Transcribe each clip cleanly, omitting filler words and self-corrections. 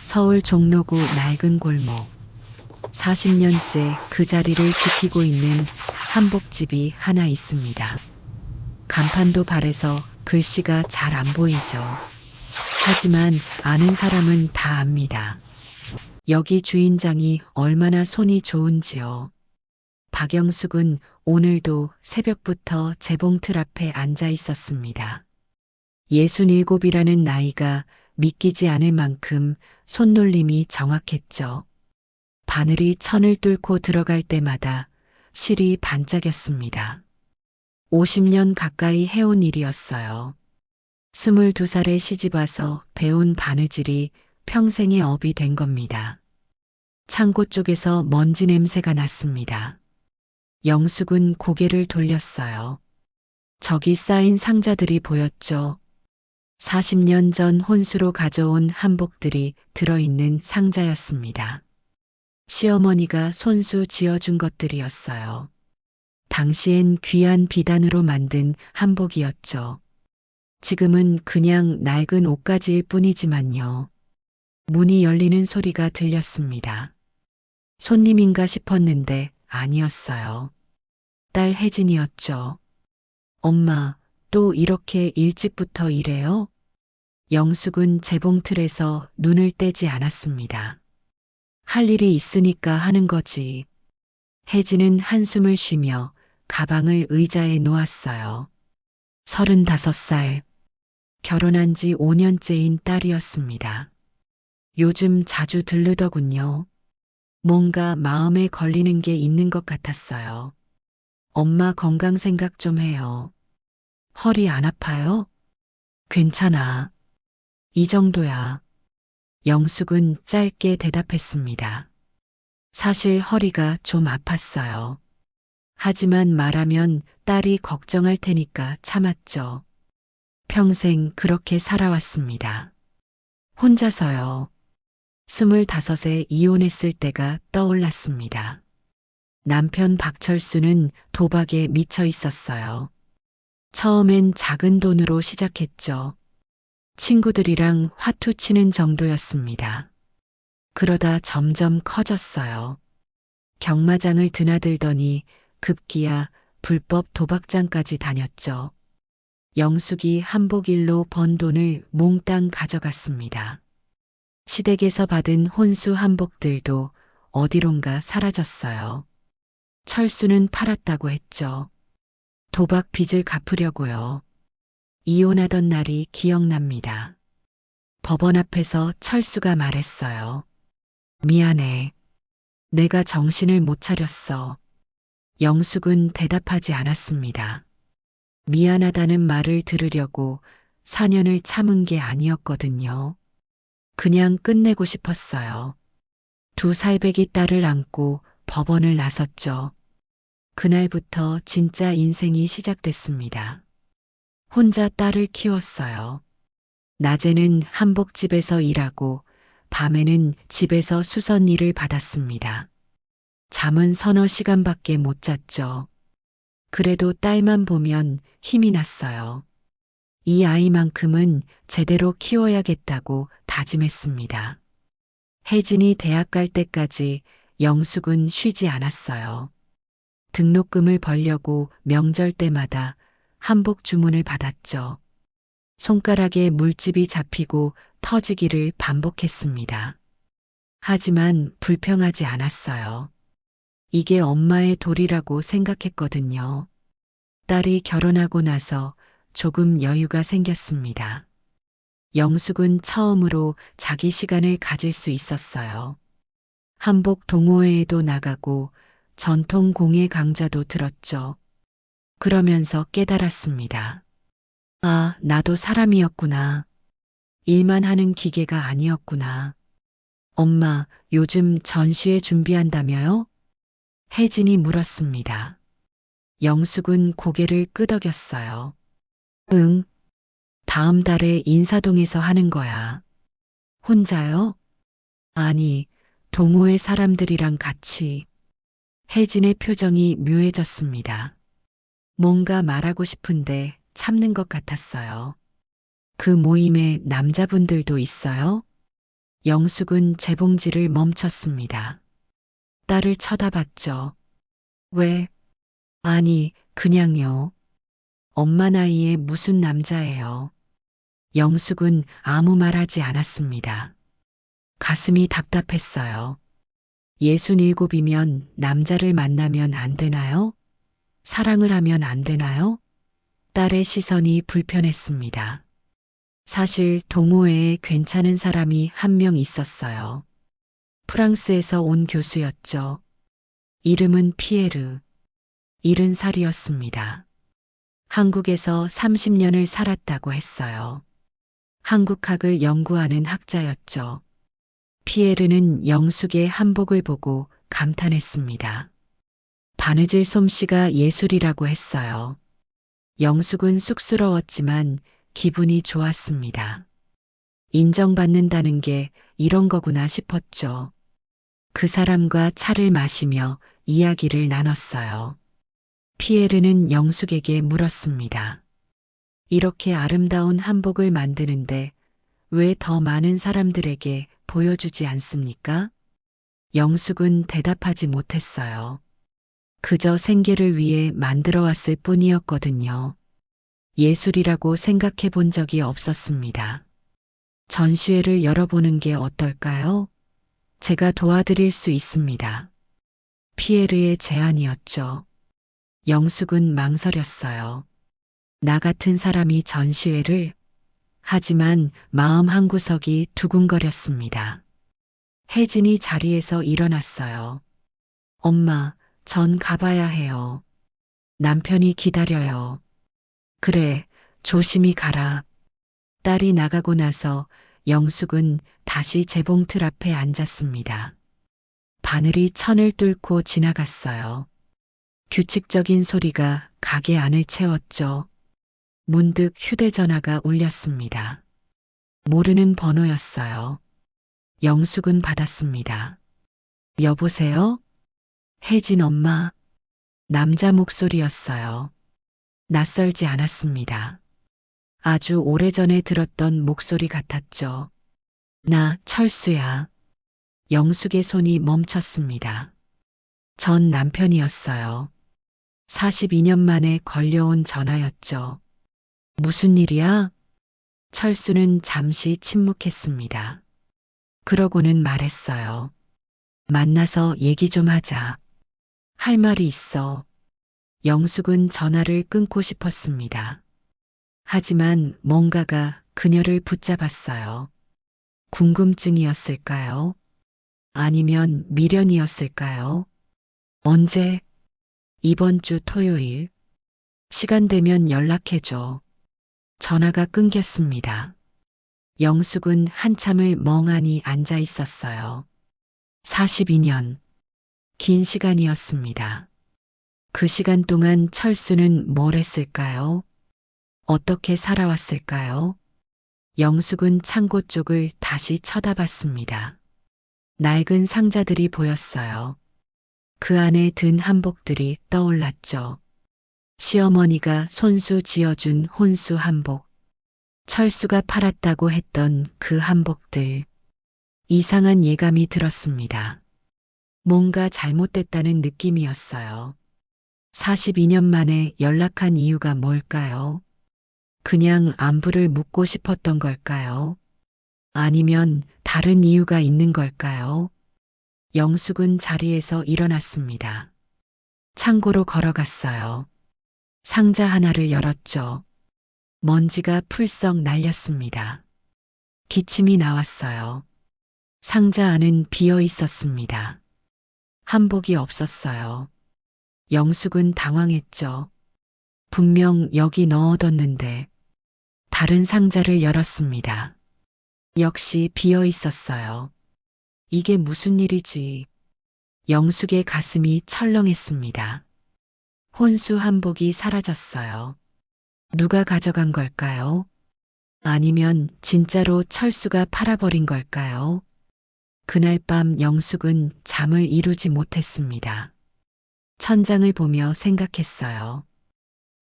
서울 종로구 낡은 골목. 40년째 그 자리를 지키고 있는 한복집이 하나 있습니다. 간판도 바래서 글씨가 잘 안 보이죠. 하지만 아는 사람은 다 압니다. 여기 주인장이 얼마나 손이 좋은지요. 박영숙은 오늘도 새벽부터 재봉틀 앞에 앉아 있었습니다. 67이라는 나이가 믿기지 않을 만큼 손놀림이 정확했죠. 바늘이 천을 뚫고 들어갈 때마다 실이 반짝였습니다. 50년 가까이 해온 일이었어요. 22살에 시집와서 배운 바느질이 평생의 업이 된 겁니다. 창고 쪽에서 먼지 냄새가 났습니다. 영숙은 고개를 돌렸어요. 저기 쌓인 상자들이 보였죠. 40년 전 혼수로 가져온 한복들이 들어있는 상자였습니다. 시어머니가 손수 지어준 것들이었어요. 당시엔 귀한 비단으로 만든 한복이었죠. 지금은 그냥 낡은 옷가지일 뿐이지만요. 문이 열리는 소리가 들렸습니다. 손님인가 싶었는데 아니었어요. 딸 혜진이었죠. 엄마, 또 이렇게 일찍부터 일해요? 영숙은 재봉틀에서 눈을 떼지 않았습니다. 할 일이 있으니까 하는 거지. 혜진은 한숨을 쉬며 가방을 의자에 놓았어요. 35살. 결혼한 지 5년째인 딸이었습니다. 요즘 자주 들르더군요. 뭔가 마음에 걸리는 게 있는 것 같았어요. 엄마 건강 생각 좀 해요. 허리 안 아파요? 괜찮아. 이 정도야. 영숙은 짧게 대답했습니다. 사실 허리가 좀 아팠어요. 하지만 말하면 딸이 걱정할 테니까 참았죠. 평생 그렇게 살아왔습니다. 혼자서요. 25에 이혼했을 때가 떠올랐습니다. 남편 박철수는 도박에 미쳐 있었어요. 처음엔 작은 돈으로 시작했죠. 친구들이랑 화투 치는 정도였습니다. 그러다 점점 커졌어요. 경마장을 드나들더니 급기야 불법 도박장까지 다녔죠. 영숙이 한복일로 번 돈을 몽땅 가져갔습니다. 시댁에서 받은 혼수 한복들도 어디론가 사라졌어요. 철수는 팔았다고 했죠. 도박 빚을 갚으려고요. 이혼하던 날이 기억납니다. 법원 앞에서 철수가 말했어요. 미안해. 내가 정신을 못 차렸어. 영숙은 대답하지 않았습니다. 미안하다는 말을 들으려고 4년을 참은 게 아니었거든요. 그냥 끝내고 싶었어요. 2살배기 딸을 안고 법원을 나섰죠. 그날부터 진짜 인생이 시작됐습니다. 혼자 딸을 키웠어요. 낮에는 한복집에서 일하고 밤에는 집에서 수선 일을 받았습니다. 잠은 서너 시간밖에 못 잤죠. 그래도 딸만 보면 힘이 났어요. 이 아이만큼은 제대로 키워야겠다고 다짐했습니다. 혜진이 대학 갈 때까지 영숙은 쉬지 않았어요. 등록금을 벌려고 명절 때마다 한복 주문을 받았죠. 손가락에 물집이 잡히고 터지기를 반복했습니다. 하지만 불평하지 않았어요. 이게 엄마의 도리라고 생각했거든요. 딸이 결혼하고 나서 조금 여유가 생겼습니다. 영숙은 처음으로 자기 시간을 가질 수 있었어요. 한복 동호회에도 나가고 전통 공예 강좌도 들었죠. 그러면서 깨달았습니다. 아, 나도 사람이었구나. 일만 하는 기계가 아니었구나. 엄마, 요즘 전시회 준비한다며요? 혜진이 물었습니다. 영숙은 고개를 끄덕였어요. 응, 다음 달에 인사동에서 하는 거야. 혼자요? 아니, 동호회 사람들이랑 같이. 혜진의 표정이 묘해졌습니다. 뭔가 말하고 싶은데 참는 것 같았어요. 그 모임에 남자분들도 있어요? 영숙은 재봉지를 멈췄습니다. 딸을 쳐다봤죠. 왜? 아니, 그냥요. 엄마 나이에 무슨 남자예요. 영숙은 아무 말 하지 않았습니다. 가슴이 답답했어요. 67이면 남자를 만나면 안 되나요? 사랑을 하면 안 되나요? 딸의 시선이 불편했습니다. 사실 동호회에 괜찮은 사람이 한 명 있었어요. 프랑스에서 온 교수였죠. 이름은 피에르. 70살이었습니다. 한국에서 30년을 살았다고 했어요. 한국학을 연구하는 학자였죠. 피에르는 영숙의 한복을 보고 감탄했습니다. 바느질 솜씨가 예술이라고 했어요. 영숙은 쑥스러웠지만 기분이 좋았습니다. 인정받는다는 게 이런 거구나 싶었죠. 그 사람과 차를 마시며 이야기를 나눴어요. 피에르는 영숙에게 물었습니다. 이렇게 아름다운 한복을 만드는데 왜 더 많은 사람들에게 보여주지 않습니까? 영숙은 대답하지 못했어요. 그저 생계를 위해 만들어 왔을 뿐이었거든요. 예술이라고 생각해 본 적이 없었습니다. 전시회를 열어보는 게 어떨까요? 제가 도와드릴 수 있습니다. 피에르의 제안이었죠. 영숙은 망설였어요. 나 같은 사람이 전시회를? 하지만 마음 한구석이 두근거렸습니다. 혜진이 자리에서 일어났어요. 엄마, 전 가봐야 해요. 남편이 기다려요. 그래, 조심히 가라. 딸이 나가고 나서 영숙은 다시 재봉틀 앞에 앉았습니다. 바늘이 천을 뚫고 지나갔어요. 규칙적인 소리가 가게 안을 채웠죠. 문득 휴대전화가 울렸습니다. 모르는 번호였어요. 영숙은 받았습니다. 여보세요? 혜진 엄마. 남자 목소리였어요. 낯설지 않았습니다. 아주 오래전에 들었던 목소리 같았죠. 나 철수야. 영숙의 손이 멈췄습니다. 전 남편이었어요. 42년 만에 걸려온 전화였죠. 무슨 일이야? 철수는 잠시 침묵했습니다. 그러고는 말했어요. 만나서 얘기 좀 하자. 할 말이 있어. 영숙은 전화를 끊고 싶었습니다. 하지만 뭔가가 그녀를 붙잡았어요. 궁금증이었을까요? 아니면 미련이었을까요? 언제? 이번 주 토요일. 시간 되면 연락해줘. 전화가 끊겼습니다. 영숙은 한참을 멍하니 앉아 있었어요. 42년. 긴 시간이었습니다. 그 시간 동안 철수는 뭘 했을까요? 어떻게 살아왔을까요? 영숙은 창고 쪽을 다시 쳐다봤습니다. 낡은 상자들이 보였어요. 그 안에 든 한복들이 떠올랐죠. 시어머니가 손수 지어준 혼수 한복. 철수가 팔았다고 했던 그 한복들. 이상한 예감이 들었습니다. 뭔가 잘못됐다는 느낌이었어요. 42년 만에 연락한 이유가 뭘까요? 그냥 안부를 묻고 싶었던 걸까요? 아니면 다른 이유가 있는 걸까요? 영숙은 자리에서 일어났습니다. 창고로 걸어갔어요. 상자 하나를 열었죠. 먼지가 풀썩 날렸습니다. 기침이 나왔어요. 상자 안은 비어 있었습니다. 한복이 없었어요. 영숙은 당황했죠. 분명 여기 넣어뒀는데. 다른 상자를 열었습니다. 역시 비어 있었어요. 이게 무슨 일이지? 영숙의 가슴이 철렁했습니다. 혼수 한복이 사라졌어요. 누가 가져간 걸까요? 아니면 진짜로 철수가 팔아버린 걸까요? 그날 밤 영숙은 잠을 이루지 못했습니다. 천장을 보며 생각했어요.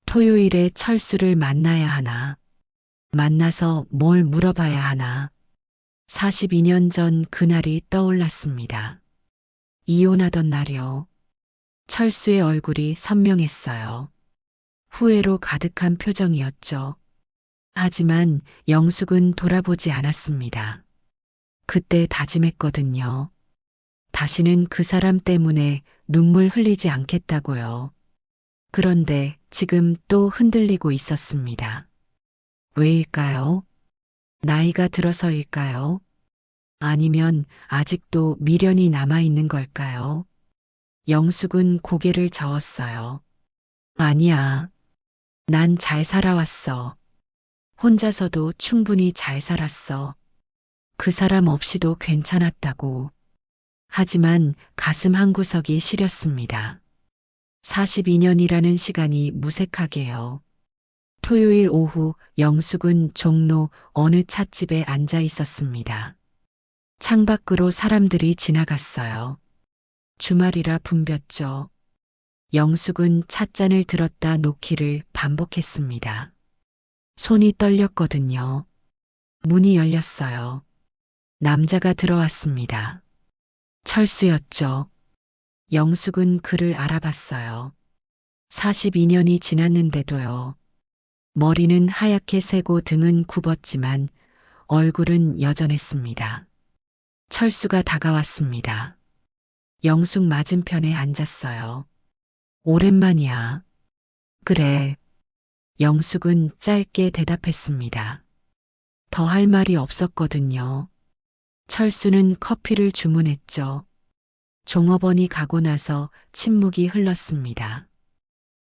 토요일에 철수를 만나야 하나? 만나서 뭘 물어봐야 하나? 42년 전 그날이 떠올랐습니다. 이혼하던 날이요. 철수의 얼굴이 선명했어요. 후회로 가득한 표정이었죠. 하지만 영숙은 돌아보지 않았습니다. 그때 다짐했거든요. 다시는 그 사람 때문에 눈물 흘리지 않겠다고요. 그런데 지금 또 흔들리고 있었습니다. 왜일까요? 나이가 들어서일까요? 아니면 아직도 미련이 남아있는 걸까요? 영숙은 고개를 저었어요. 아니야. 난 잘 살아왔어. 혼자서도 충분히 잘 살았어. 그 사람 없이도 괜찮았다고. 하지만 가슴 한구석이 시렸습니다. 42년이라는 시간이 무색하게요. 토요일 오후 영숙은 종로 어느 찻집에 앉아 있었습니다. 창밖으로 사람들이 지나갔어요. 주말이라 붐볐죠. 영숙은 찻잔을 들었다 놓기를 반복했습니다. 손이 떨렸거든요. 문이 열렸어요. 남자가 들어왔습니다. 철수였죠. 영숙은 그를 알아봤어요. 42년이 지났는데도요. 머리는 하얗게 새고 등은 굽었지만 얼굴은 여전했습니다. 철수가 다가왔습니다. 영숙 맞은편에 앉았어요. 오랜만이야. 그래. 영숙은 짧게 대답했습니다. 더 할 말이 없었거든요. 철수는 커피를 주문했죠. 종업원이 가고 나서 침묵이 흘렀습니다.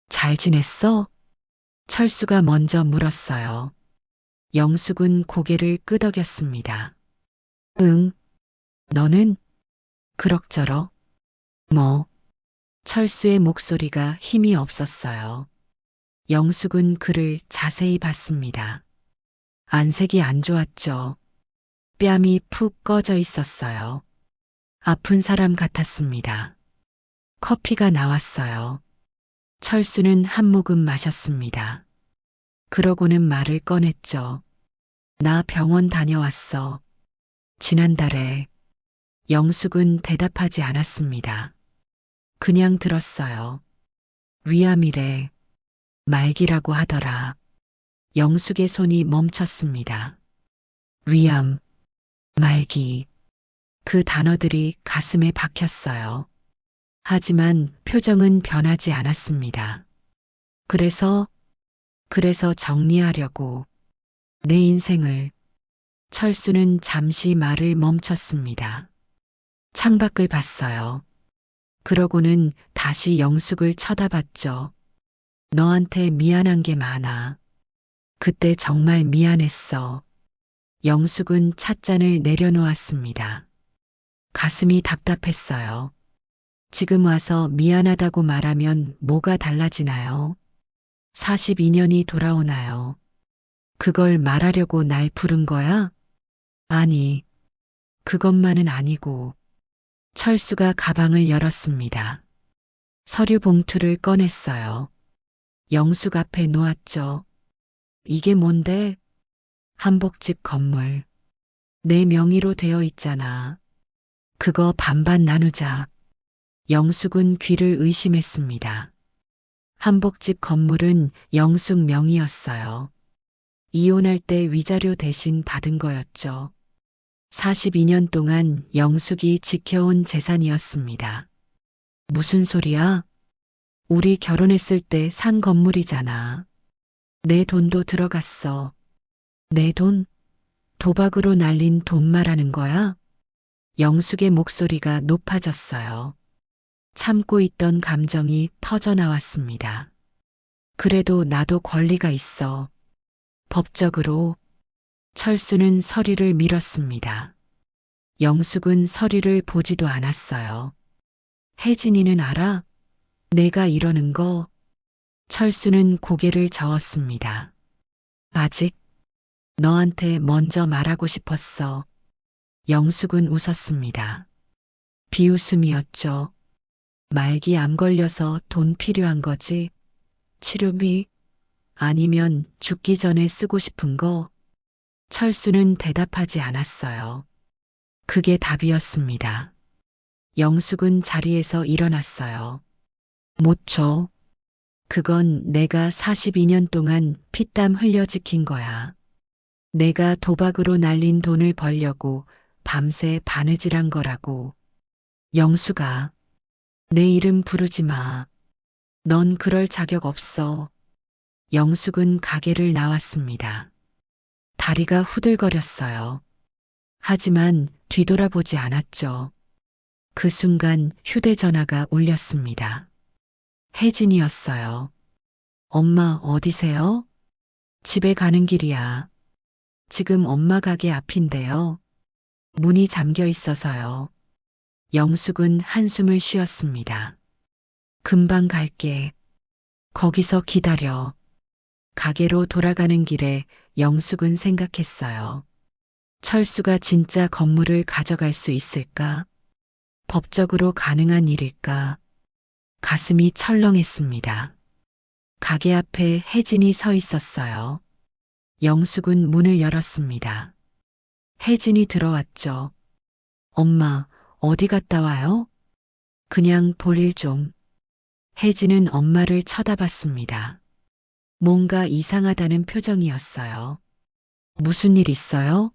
잘 지냈어? 철수가 먼저 물었어요. 영숙은 고개를 끄덕였습니다. 응. 너는? 그럭저럭. 뭐. 철수의 목소리가 힘이 없었어요. 영숙은 그를 자세히 봤습니다. 안색이 안 좋았죠. 뺨이 푹 꺼져 있었어요. 아픈 사람 같았습니다. 커피가 나왔어요. 철수는 한 모금 마셨습니다. 그러고는 말을 꺼냈죠. 나 병원 다녀왔어. 지난달에. 영숙은 대답하지 않았습니다. 그냥 들었어요. 위암이래. 말기라고 하더라. 영숙의 손이 멈췄습니다. 위암, 말기. 그 단어들이 가슴에 박혔어요. 하지만 표정은 변하지 않았습니다. 그래서 정리하려고 내 인생을. 철수는 잠시 말을 멈췄습니다. 창밖을 봤어요. 그러고는 다시 영숙을 쳐다봤죠. 너한테 미안한 게 많아. 그때 정말 미안했어. 영숙은 찻잔을 내려놓았습니다. 가슴이 답답했어요. 지금 와서 미안하다고 말하면 뭐가 달라지나요? 42년이 돌아오나요? 그걸 말하려고 날 부른 거야? 아니, 그것만은 아니고. 철수가 가방을 열었습니다. 서류 봉투를 꺼냈어요. 영숙 앞에 놓았죠. 이게 뭔데? 한복집 건물. 내 명의로 되어 있잖아. 그거 반반 나누자. 영숙은 귀를 의심했습니다. 한복집 건물은 영숙 명의였어요. 이혼할 때 위자료 대신 받은 거였죠. 42년 동안 영숙이 지켜온 재산이었습니다. 무슨 소리야? 우리 결혼했을 때 산 건물이잖아. 내 돈도 들어갔어. 내 돈? 도박으로 날린 돈 말하는 거야? 영숙의 목소리가 높아졌어요. 참고 있던 감정이 터져 나왔습니다. 그래도 나도 권리가 있어. 법적으로. 철수는 서류를 밀었습니다. 영숙은 서류를 보지도 않았어요. 혜진이는 알아? 내가 이러는 거. 철수는 고개를 저었습니다. 아직 너한테 먼저 말하고 싶었어. 영숙은 웃었습니다. 비웃음이었죠. 말기 암 걸려서 돈 필요한 거지. 치료비? 아니면 죽기 전에 쓰고 싶은 거? 철수는 대답하지 않았어요. 그게 답이었습니다. 영숙은 자리에서 일어났어요. 못 줘. 그건 내가 42년 동안 피땀 흘려 지킨 거야. 내가 도박으로 날린 돈을 벌려고 밤새 바느질한 거라고. 영숙아, 내 이름 부르지 마. 넌 그럴 자격 없어. 영숙은 가게를 나왔습니다. 다리가 후들거렸어요. 하지만 뒤돌아보지 않았죠. 그 순간 휴대전화가 울렸습니다. 혜진이었어요. 엄마 어디세요? 집에 가는 길이야. 지금 엄마 가게 앞인데요. 문이 잠겨 있어서요. 영숙은 한숨을 쉬었습니다. 금방 갈게. 거기서 기다려. 가게로 돌아가는 길에 영숙은 생각했어요. 철수가 진짜 건물을 가져갈 수 있을까? 법적으로 가능한 일일까? 가슴이 철렁했습니다. 가게 앞에 혜진이 서 있었어요. 영숙은 문을 열었습니다. 혜진이 들어왔죠. 엄마, 어디 갔다 와요? 그냥 볼일 좀. 혜진은 엄마를 쳐다봤습니다. 뭔가 이상하다는 표정이었어요. 무슨 일 있어요?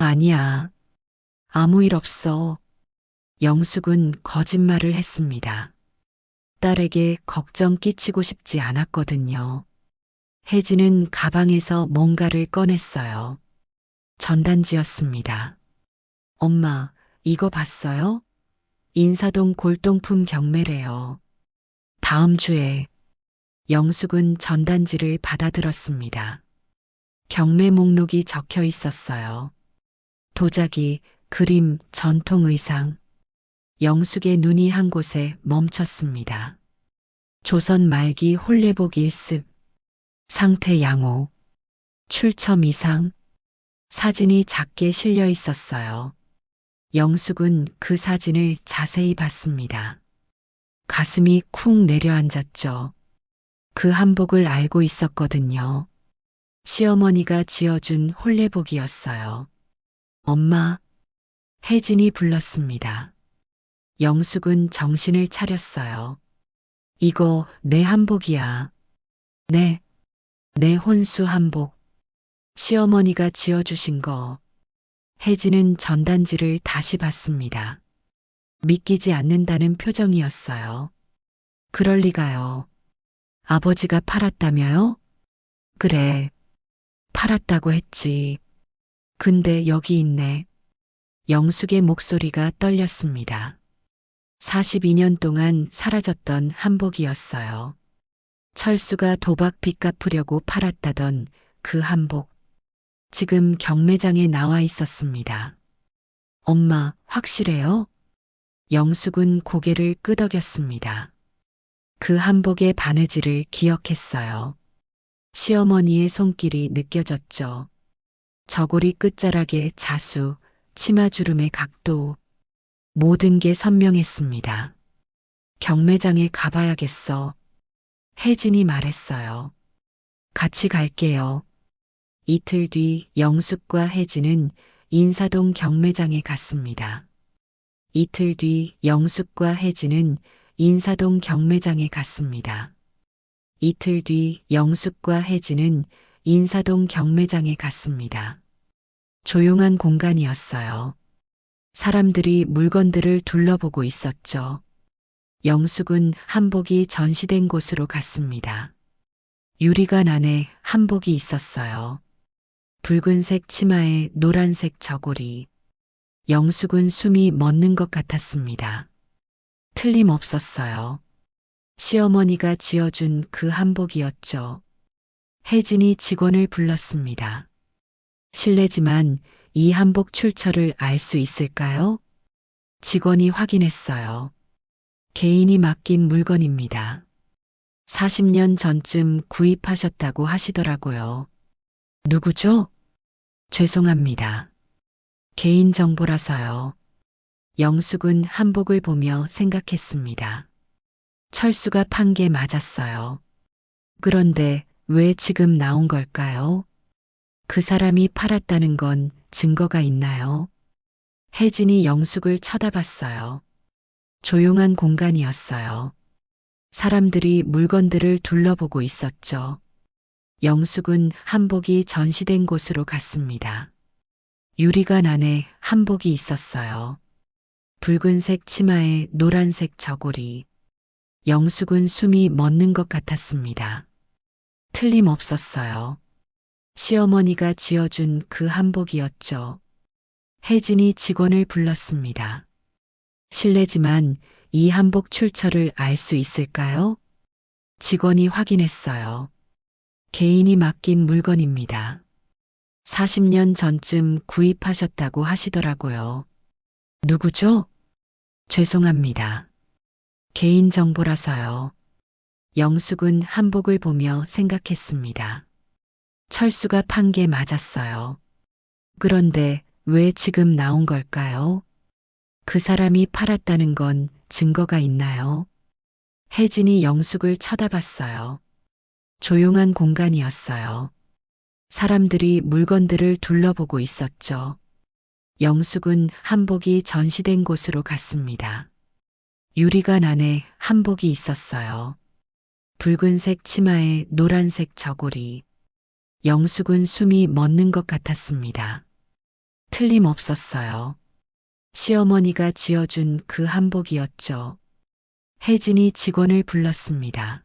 아니야. 아무 일 없어. 영숙은 거짓말을 했습니다. 딸에게 걱정 끼치고 싶지 않았거든요. 혜진은 가방에서 뭔가를 꺼냈어요. 전단지였습니다. 엄마, 이거 봤어요? 인사동 골동품 경매래요. 다음 주에. 영숙은 전단지를 받아들었습니다. 경매 목록이 적혀 있었어요. 도자기, 그림, 전통 의상. 영숙의 눈이 한 곳에 멈췄습니다. 조선 말기 혼례복 1습, 상태 양호, 출처 이상, 사진이 작게 실려 있었어요. 영숙은 그 사진을 자세히 봤습니다. 가슴이 쿵 내려앉았죠. 그 한복을 알고 있었거든요. 시어머니가 지어준 혼례복이었어요. 엄마, 혜진이 불렀습니다. 영숙은 정신을 차렸어요. 이거 내 한복이야. 네, 내 혼수 한복. 시어머니가 지어주신 거. 혜진은 전단지를 다시 봤습니다. 믿기지 않는다는 표정이었어요. 그럴 리가요. 아버지가 팔았다며요? 그래, 팔았다고 했지. 근데 여기 있네. 영숙의 목소리가 떨렸습니다. 42년 동안 사라졌던 한복이었어요. 철수가 도박 빚 갚으려고 팔았다던 그 한복. 지금 경매장에 나와 있었습니다. 엄마, 확실해요? 영숙은 고개를 끄덕였습니다. 그 한복의 바느질을 기억했어요. 시어머니의 손길이 느껴졌죠. 저고리 끝자락의 자수, 치마주름의 각도, 모든 게 선명했습니다. 경매장에 가봐야겠어. 혜진이 말했어요. 같이 갈게요. 이틀 뒤 영숙과 혜진은 인사동 경매장에 갔습니다. 이틀 뒤 영숙과 혜진은 인사동 경매장에 갔습니다. 이틀 뒤 영숙과 혜진은 인사동 경매장에 갔습니다. 조용한 공간이었어요. 사람들이 물건들을 둘러보고 있었죠. 영숙은 한복이 전시된 곳으로 갔습니다. 유리관 안에 한복이 있었어요. 붉은색 치마에 노란색 저고리. 영숙은 숨이 멎는 것 같았습니다. 틀림없었어요. 시어머니가 지어준 그 한복이었죠. 혜진이 직원을 불렀습니다. 실례지만 이 한복 출처를 알 수 있을까요? 직원이 확인했어요. 개인이 맡긴 물건입니다. 40년 전쯤 구입하셨다고 하시더라고요. 누구죠? 죄송합니다. 개인정보라서요. 영숙은 한복을 보며 생각했습니다. 철수가 판 게 맞았어요. 그런데 왜 지금 나온 걸까요? 그 사람이 팔았다는 건 증거가 있나요? 혜진이 영숙을 쳐다봤어요. 조용한 공간이었어요. 사람들이 물건들을 둘러보고 있었죠. 영숙은 한복이 전시된 곳으로 갔습니다. 유리관 안에 한복이 있었어요. 붉은색 치마에 노란색 저고리. 영숙은 숨이 멎는 것 같았습니다. 틀림없었어요. 시어머니가 지어준 그 한복이었죠. 혜진이 직원을 불렀습니다. 실례지만 이 한복 출처를 알 수 있을까요? 직원이 확인했어요. 개인이 맡긴 물건입니다. 40년 전쯤 구입하셨다고 하시더라고요. 누구죠? 죄송합니다. 개인정보라서요. 영숙은 한복을 보며 생각했습니다. 철수가 판 게 맞았어요. 그런데 왜 지금 나온 걸까요? 그 사람이 팔았다는 건 증거가 있나요? 혜진이 영숙을 쳐다봤어요. 조용한 공간이었어요. 사람들이 물건들을 둘러보고 있었죠. 영숙은 한복이 전시된 곳으로 갔습니다. 유리관 안에 한복이 있었어요. 붉은색 치마에 노란색 저고리. 영숙은 숨이 멎는 것 같았습니다. 틀림없었어요. 시어머니가 지어준 그 한복이었죠. 혜진이 직원을 불렀습니다.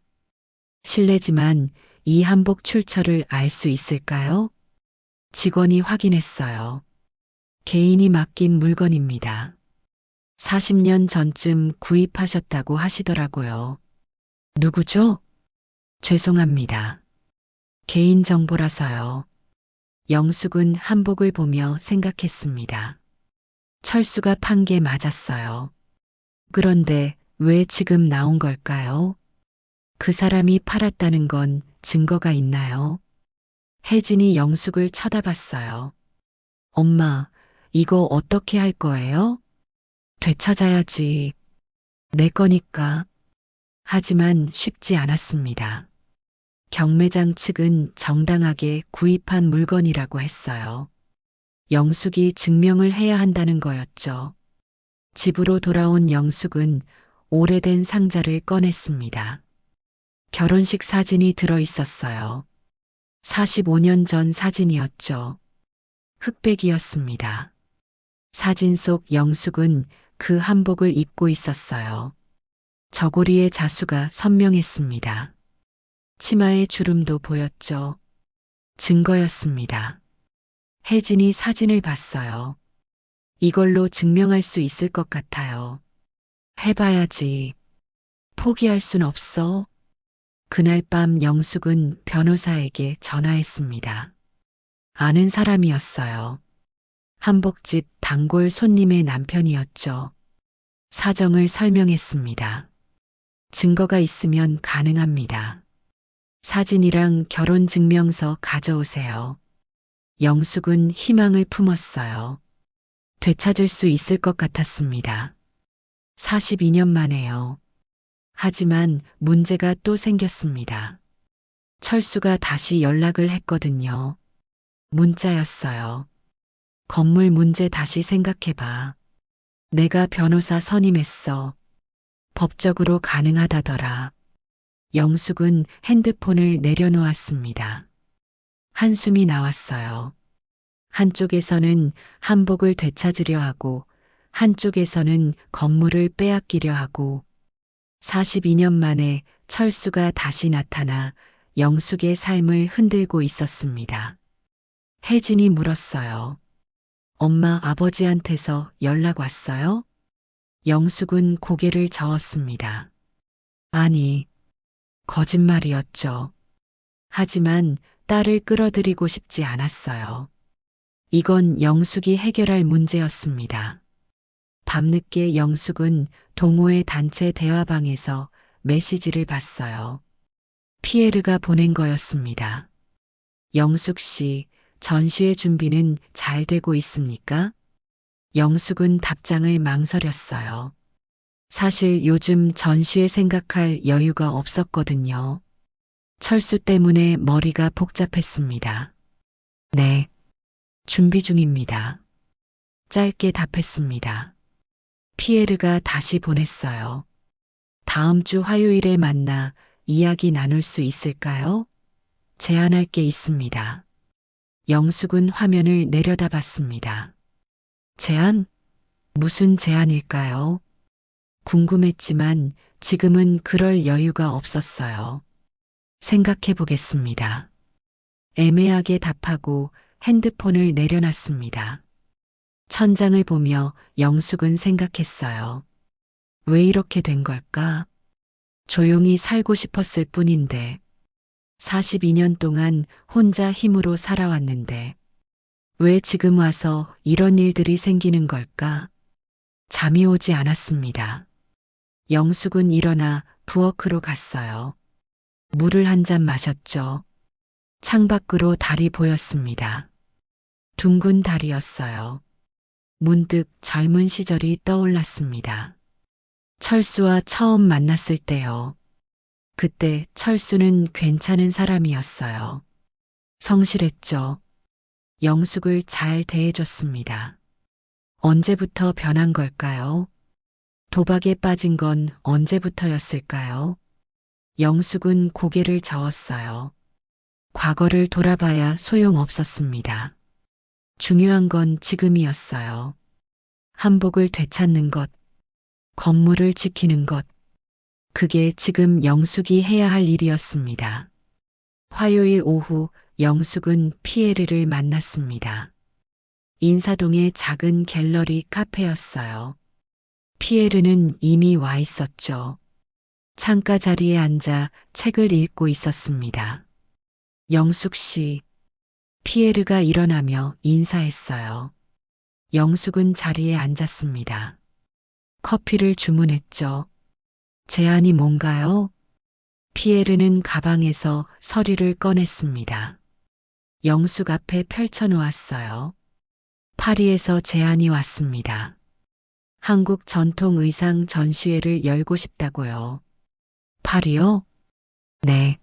실례지만 이 한복 출처를 알 수 있을까요? 직원이 확인했어요. 개인이 맡긴 물건입니다. 40년 전쯤 구입하셨다고 하시더라고요. 누구죠? 죄송합니다. 개인정보라서요. 영숙은 한복을 보며 생각했습니다. 철수가 판 게 맞았어요. 그런데 왜 지금 나온 걸까요? 그 사람이 팔았다는 건 증거가 있나요? 혜진이 영숙을 쳐다봤어요. 엄마, 이거 어떻게 할 거예요? 되찾아야지. 내 거니까. 하지만 쉽지 않았습니다. 경매장 측은 정당하게 구입한 물건이라고 했어요. 영숙이 증명을 해야 한다는 거였죠. 집으로 돌아온 영숙은 오래된 상자를 꺼냈습니다. 결혼식 사진이 들어 있었어요. 45년 전 사진이었죠. 흑백이었습니다. 사진 속 영숙은 그 한복을 입고 있었어요. 저고리의 자수가 선명했습니다. 치마의 주름도 보였죠. 증거였습니다. 혜진이 사진을 봤어요. 이걸로 증명할 수 있을 것 같아요. 해봐야지. 포기할 순 없어. 그날 밤 영숙은 변호사에게 전화했습니다. 아는 사람이었어요. 한복집 단골 손님의 남편이었죠. 사정을 설명했습니다. 증거가 있으면 가능합니다. 사진이랑 결혼증명서 가져오세요. 영숙은 희망을 품었어요. 되찾을 수 있을 것 같았습니다. 42년 만에요. 하지만 문제가 또 생겼습니다. 철수가 다시 연락을 했거든요. 문자였어요. 건물 문제 다시 생각해봐. 내가 변호사 선임했어. 법적으로 가능하다더라. 영숙은 핸드폰을 내려놓았습니다. 한숨이 나왔어요. 한쪽에서는 한복을 되찾으려 하고 한쪽에서는 건물을 빼앗기려 하고 42년 만에 철수가 다시 나타나 영숙의 삶을 흔들고 있었습니다. 혜진이 물었어요. 엄마 아버지한테서 연락 왔어요? 영숙은 고개를 저었습니다. 아니, 거짓말이었죠. 하지만 딸을 끌어들이고 싶지 않았어요. 이건 영숙이 해결할 문제였습니다. 밤늦게 영숙은 동호회 단체 대화방에서 메시지를 봤어요. 피에르가 보낸 거였습니다. 영숙 씨, 전시회 준비는 잘 되고 있습니까? 영숙은 답장을 망설였어요. 사실 요즘 전시회 생각할 여유가 없었거든요. 철수 때문에 머리가 복잡했습니다. 네, 준비 중입니다. 짧게 답했습니다. 피에르가 다시 보냈어요. 다음 주 화요일에 만나 이야기 나눌 수 있을까요? 제안할 게 있습니다. 영숙은 화면을 내려다봤습니다. 제안? 무슨 제안일까요? 궁금했지만 지금은 그럴 여유가 없었어요. 생각해 보겠습니다. 애매하게 답하고 핸드폰을 내려놨습니다. 천장을 보며 영숙은 생각했어요. 왜 이렇게 된 걸까? 조용히 살고 싶었을 뿐인데, 42년 동안 혼자 힘으로 살아왔는데, 왜 지금 와서 이런 일들이 생기는 걸까? 잠이 오지 않았습니다. 영숙은 일어나 부엌으로 갔어요. 물을 한 잔 마셨죠. 창밖으로 달이 보였습니다. 둥근 달이었어요. 문득 젊은 시절이 떠올랐습니다. 철수와 처음 만났을 때요. 그때 철수는 괜찮은 사람이었어요. 성실했죠. 영숙을 잘 대해줬습니다. 언제부터 변한 걸까요? 도박에 빠진 건 언제부터였을까요? 영숙은 고개를 저었어요. 과거를 돌아봐야 소용없었습니다. 중요한 건 지금이었어요. 한복을 되찾는 것, 건물을 지키는 것, 그게 지금 영숙이 해야 할 일이었습니다. 화요일 오후 영숙은 피에르를 만났습니다. 인사동의 작은 갤러리 카페였어요. 피에르는 이미 와 있었죠. 창가 자리에 앉아 책을 읽고 있었습니다. 영숙 씨, 피에르가 일어나며 인사했어요. 영숙은 자리에 앉았습니다. 커피를 주문했죠. 제안이 뭔가요? 피에르는 가방에서 서류를 꺼냈습니다. 영숙 앞에 펼쳐놓았어요. 파리에서 제안이 왔습니다. 한국 전통 의상 전시회를 열고 싶다고요. 파리요? 네.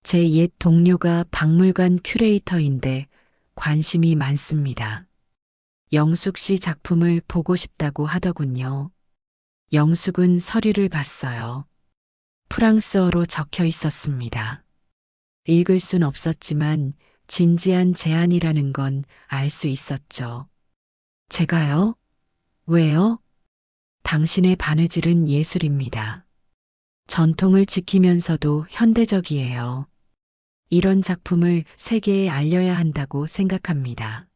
제 옛 동료가 박물관 큐레이터인데 관심이 많습니다. 영숙 씨 작품을 보고 싶다고 하더군요. 영숙은 서류를 봤어요. 프랑스어로 적혀 있었습니다. 읽을 순 없었지만 진지한 제안이라는 건 알 수 있었죠. 제가요? 왜요? 당신의 바느질은 예술입니다. 전통을 지키면서도 현대적이에요. 이런 작품을 세계에 알려야 한다고 생각합니다.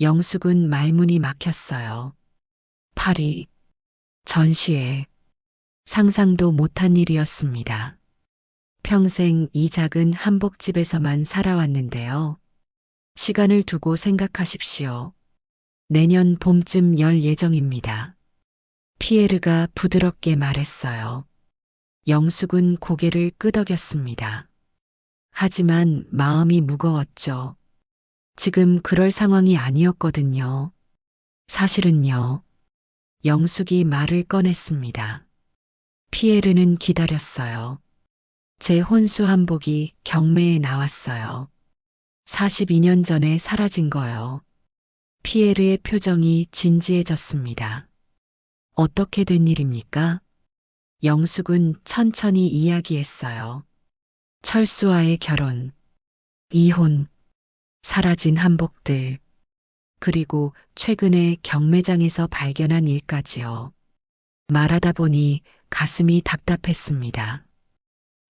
영숙은 말문이 막혔어요. 파리, 전시회, 상상도 못한 일이었습니다. 평생 이 작은 한복집에서만 살아왔는데요. 시간을 두고 생각하십시오. 내년 봄쯤 열 예정입니다. 피에르가 부드럽게 말했어요. 영숙은 고개를 끄덕였습니다. 하지만 마음이 무거웠죠. 지금 그럴 상황이 아니었거든요. 사실은요. 영숙이 말을 꺼냈습니다. 피에르는 기다렸어요. 제 혼수 한복이 경매에 나왔어요. 42년 전에 사라진 거요. 피에르의 표정이 진지해졌습니다. 어떻게 된 일입니까? 영숙은 천천히 이야기했어요. 철수와의 결혼, 이혼, 사라진 한복들, 그리고 최근에 경매장에서 발견한 일까지요. 말하다 보니 가슴이 답답했습니다.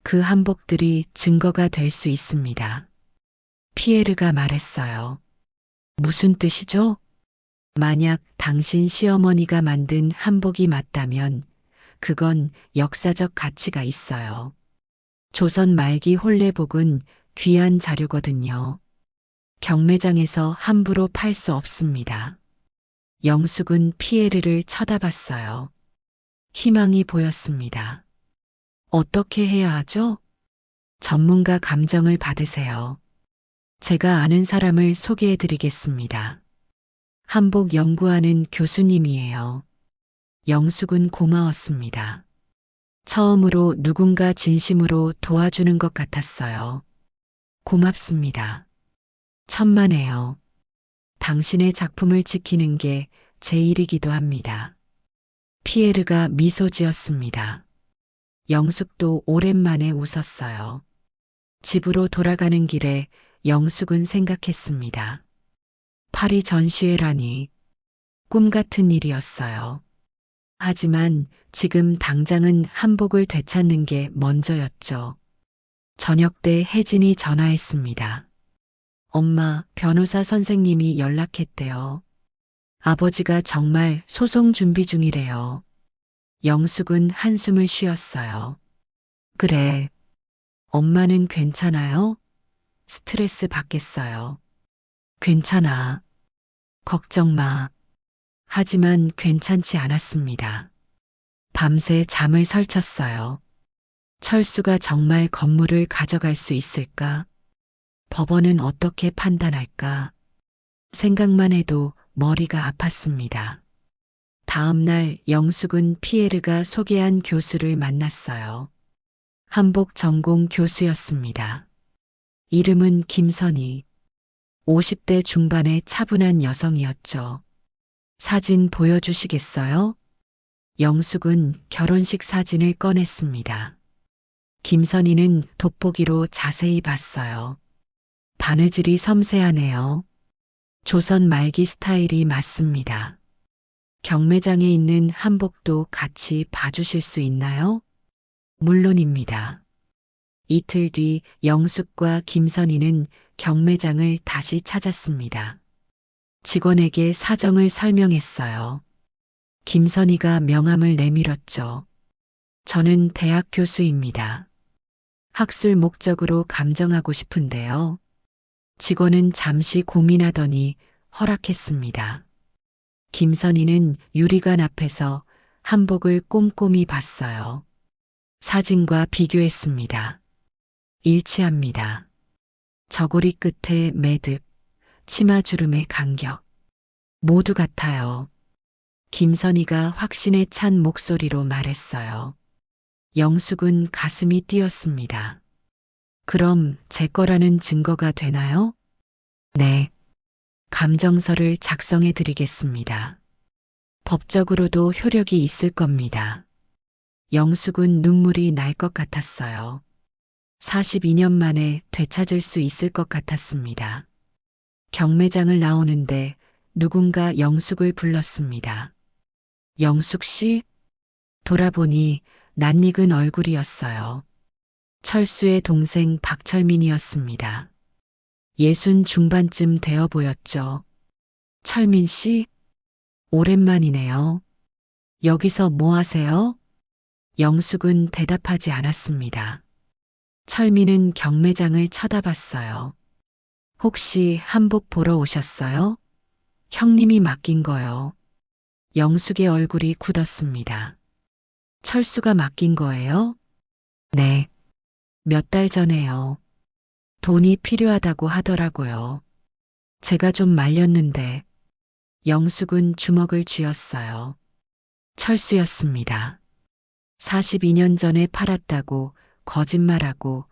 그 한복들이 증거가 될 수 있습니다. 피에르가 말했어요. 무슨 뜻이죠? 만약 당신 시어머니가 만든 한복이 맞다면 그건 역사적 가치가 있어요. 조선 말기 혼례복은 귀한 자료거든요. 경매장에서 함부로 팔 수 없습니다. 영숙은 피에르를 쳐다봤어요. 희망이 보였습니다. 어떻게 해야 하죠? 전문가 감정을 받으세요. 제가 아는 사람을 소개해 드리겠습니다. 한복 연구하는 교수님이에요. 영숙은 고마웠습니다. 처음으로 누군가 진심으로 도와주는 것 같았어요. 고맙습니다. 천만에요. 당신의 작품을 지키는 게 제 일이기도 합니다. 피에르가 미소 지었습니다. 영숙도 오랜만에 웃었어요. 집으로 돌아가는 길에 영숙은 생각했습니다. 파리 전시회라니 꿈 같은 일이었어요. 하지만 지금 당장은 한복을 되찾는 게 먼저였죠. 저녁 때 혜진이 전화했습니다. 엄마, 변호사 선생님이 연락했대요. 아버지가 정말 소송 준비 중이래요. 영숙은 한숨을 쉬었어요. 그래. 엄마는 괜찮아요? 스트레스 받겠어요. 괜찮아. 걱정 마. 하지만 괜찮지 않았습니다. 밤새 잠을 설쳤어요. 철수가 정말 건물을 가져갈 수 있을까? 법원은 어떻게 판단할까? 생각만 해도 머리가 아팠습니다. 다음 날 영숙은 피에르가 소개한 교수를 만났어요. 한복 전공 교수였습니다. 이름은 김선희. 50대 중반의 차분한 여성이었죠. 사진 보여주시겠어요? 영숙은 결혼식 사진을 꺼냈습니다. 김선희는 돋보기로 자세히 봤어요. 바느질이 섬세하네요. 조선 말기 스타일이 맞습니다. 경매장에 있는 한복도 같이 봐주실 수 있나요? 물론입니다. 이틀 뒤 영숙과 김선희는 경매장을 다시 찾았습니다. 직원에게 사정을 설명했어요. 김선희가 명함을 내밀었죠. 저는 대학 교수입니다. 학술 목적으로 감정하고 싶은데요. 직원은 잠시 고민하더니 허락했습니다. 김선희는 유리관 앞에서 한복을 꼼꼼히 봤어요. 사진과 비교했습니다. 일치합니다. 저고리 끝에 매듭, 치마 주름의 간격. 모두 같아요. 김선희가 확신에 찬 목소리로 말했어요. 영숙은 가슴이 뛰었습니다. 그럼 제 거라는 증거가 되나요? 네. 감정서를 작성해 드리겠습니다. 법적으로도 효력이 있을 겁니다. 영숙은 눈물이 날 것 같았어요. 42년 만에 되찾을 수 있을 것 같았습니다. 경매장을 나오는데 누군가 영숙을 불렀습니다. 영숙 씨? 돌아보니 낯익은 얼굴이었어요. 철수의 동생 박철민이었습니다. 60 중반쯤 되어 보였죠. 철민 씨? 오랜만이네요. 여기서 뭐 하세요? 영숙은 대답하지 않았습니다. 철민은 경매장을 쳐다봤어요. 혹시 한복 보러 오셨어요? 형님이 맡긴 거요. 영숙의 얼굴이 굳었습니다. 철수가 맡긴 거예요? 네. 몇 달 전에요. 돈이 필요하다고 하더라고요. 제가 좀 말렸는데 영숙은 주먹을 쥐었어요. 철수였습니다. 42년 전에 팔았다고 거짓말하고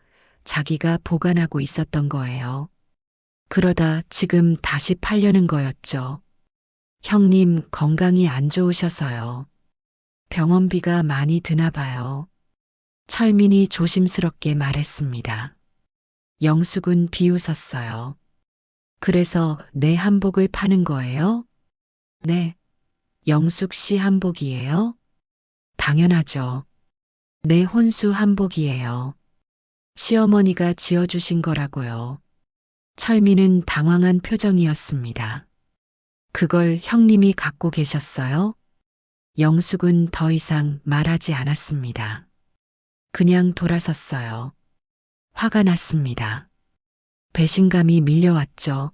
자기가 보관하고 있었던 거예요. 그러다 지금 다시 팔려는 거였죠. 형님 건강이 안 좋으셔서요. 병원비가 많이 드나 봐요. 철민이 조심스럽게 말했습니다. 영숙은 비웃었어요. 그래서 내 한복을 파는 거예요? 네. 영숙 씨 한복이에요? 당연하죠. 내 혼수 한복이에요. 시어머니가 지어주신 거라고요. 철민은 당황한 표정이었습니다. 그걸 형님이 갖고 계셨어요? 영숙은 더 이상 말하지 않았습니다. 그냥 돌아섰어요. 화가 났습니다. 배신감이 밀려왔죠.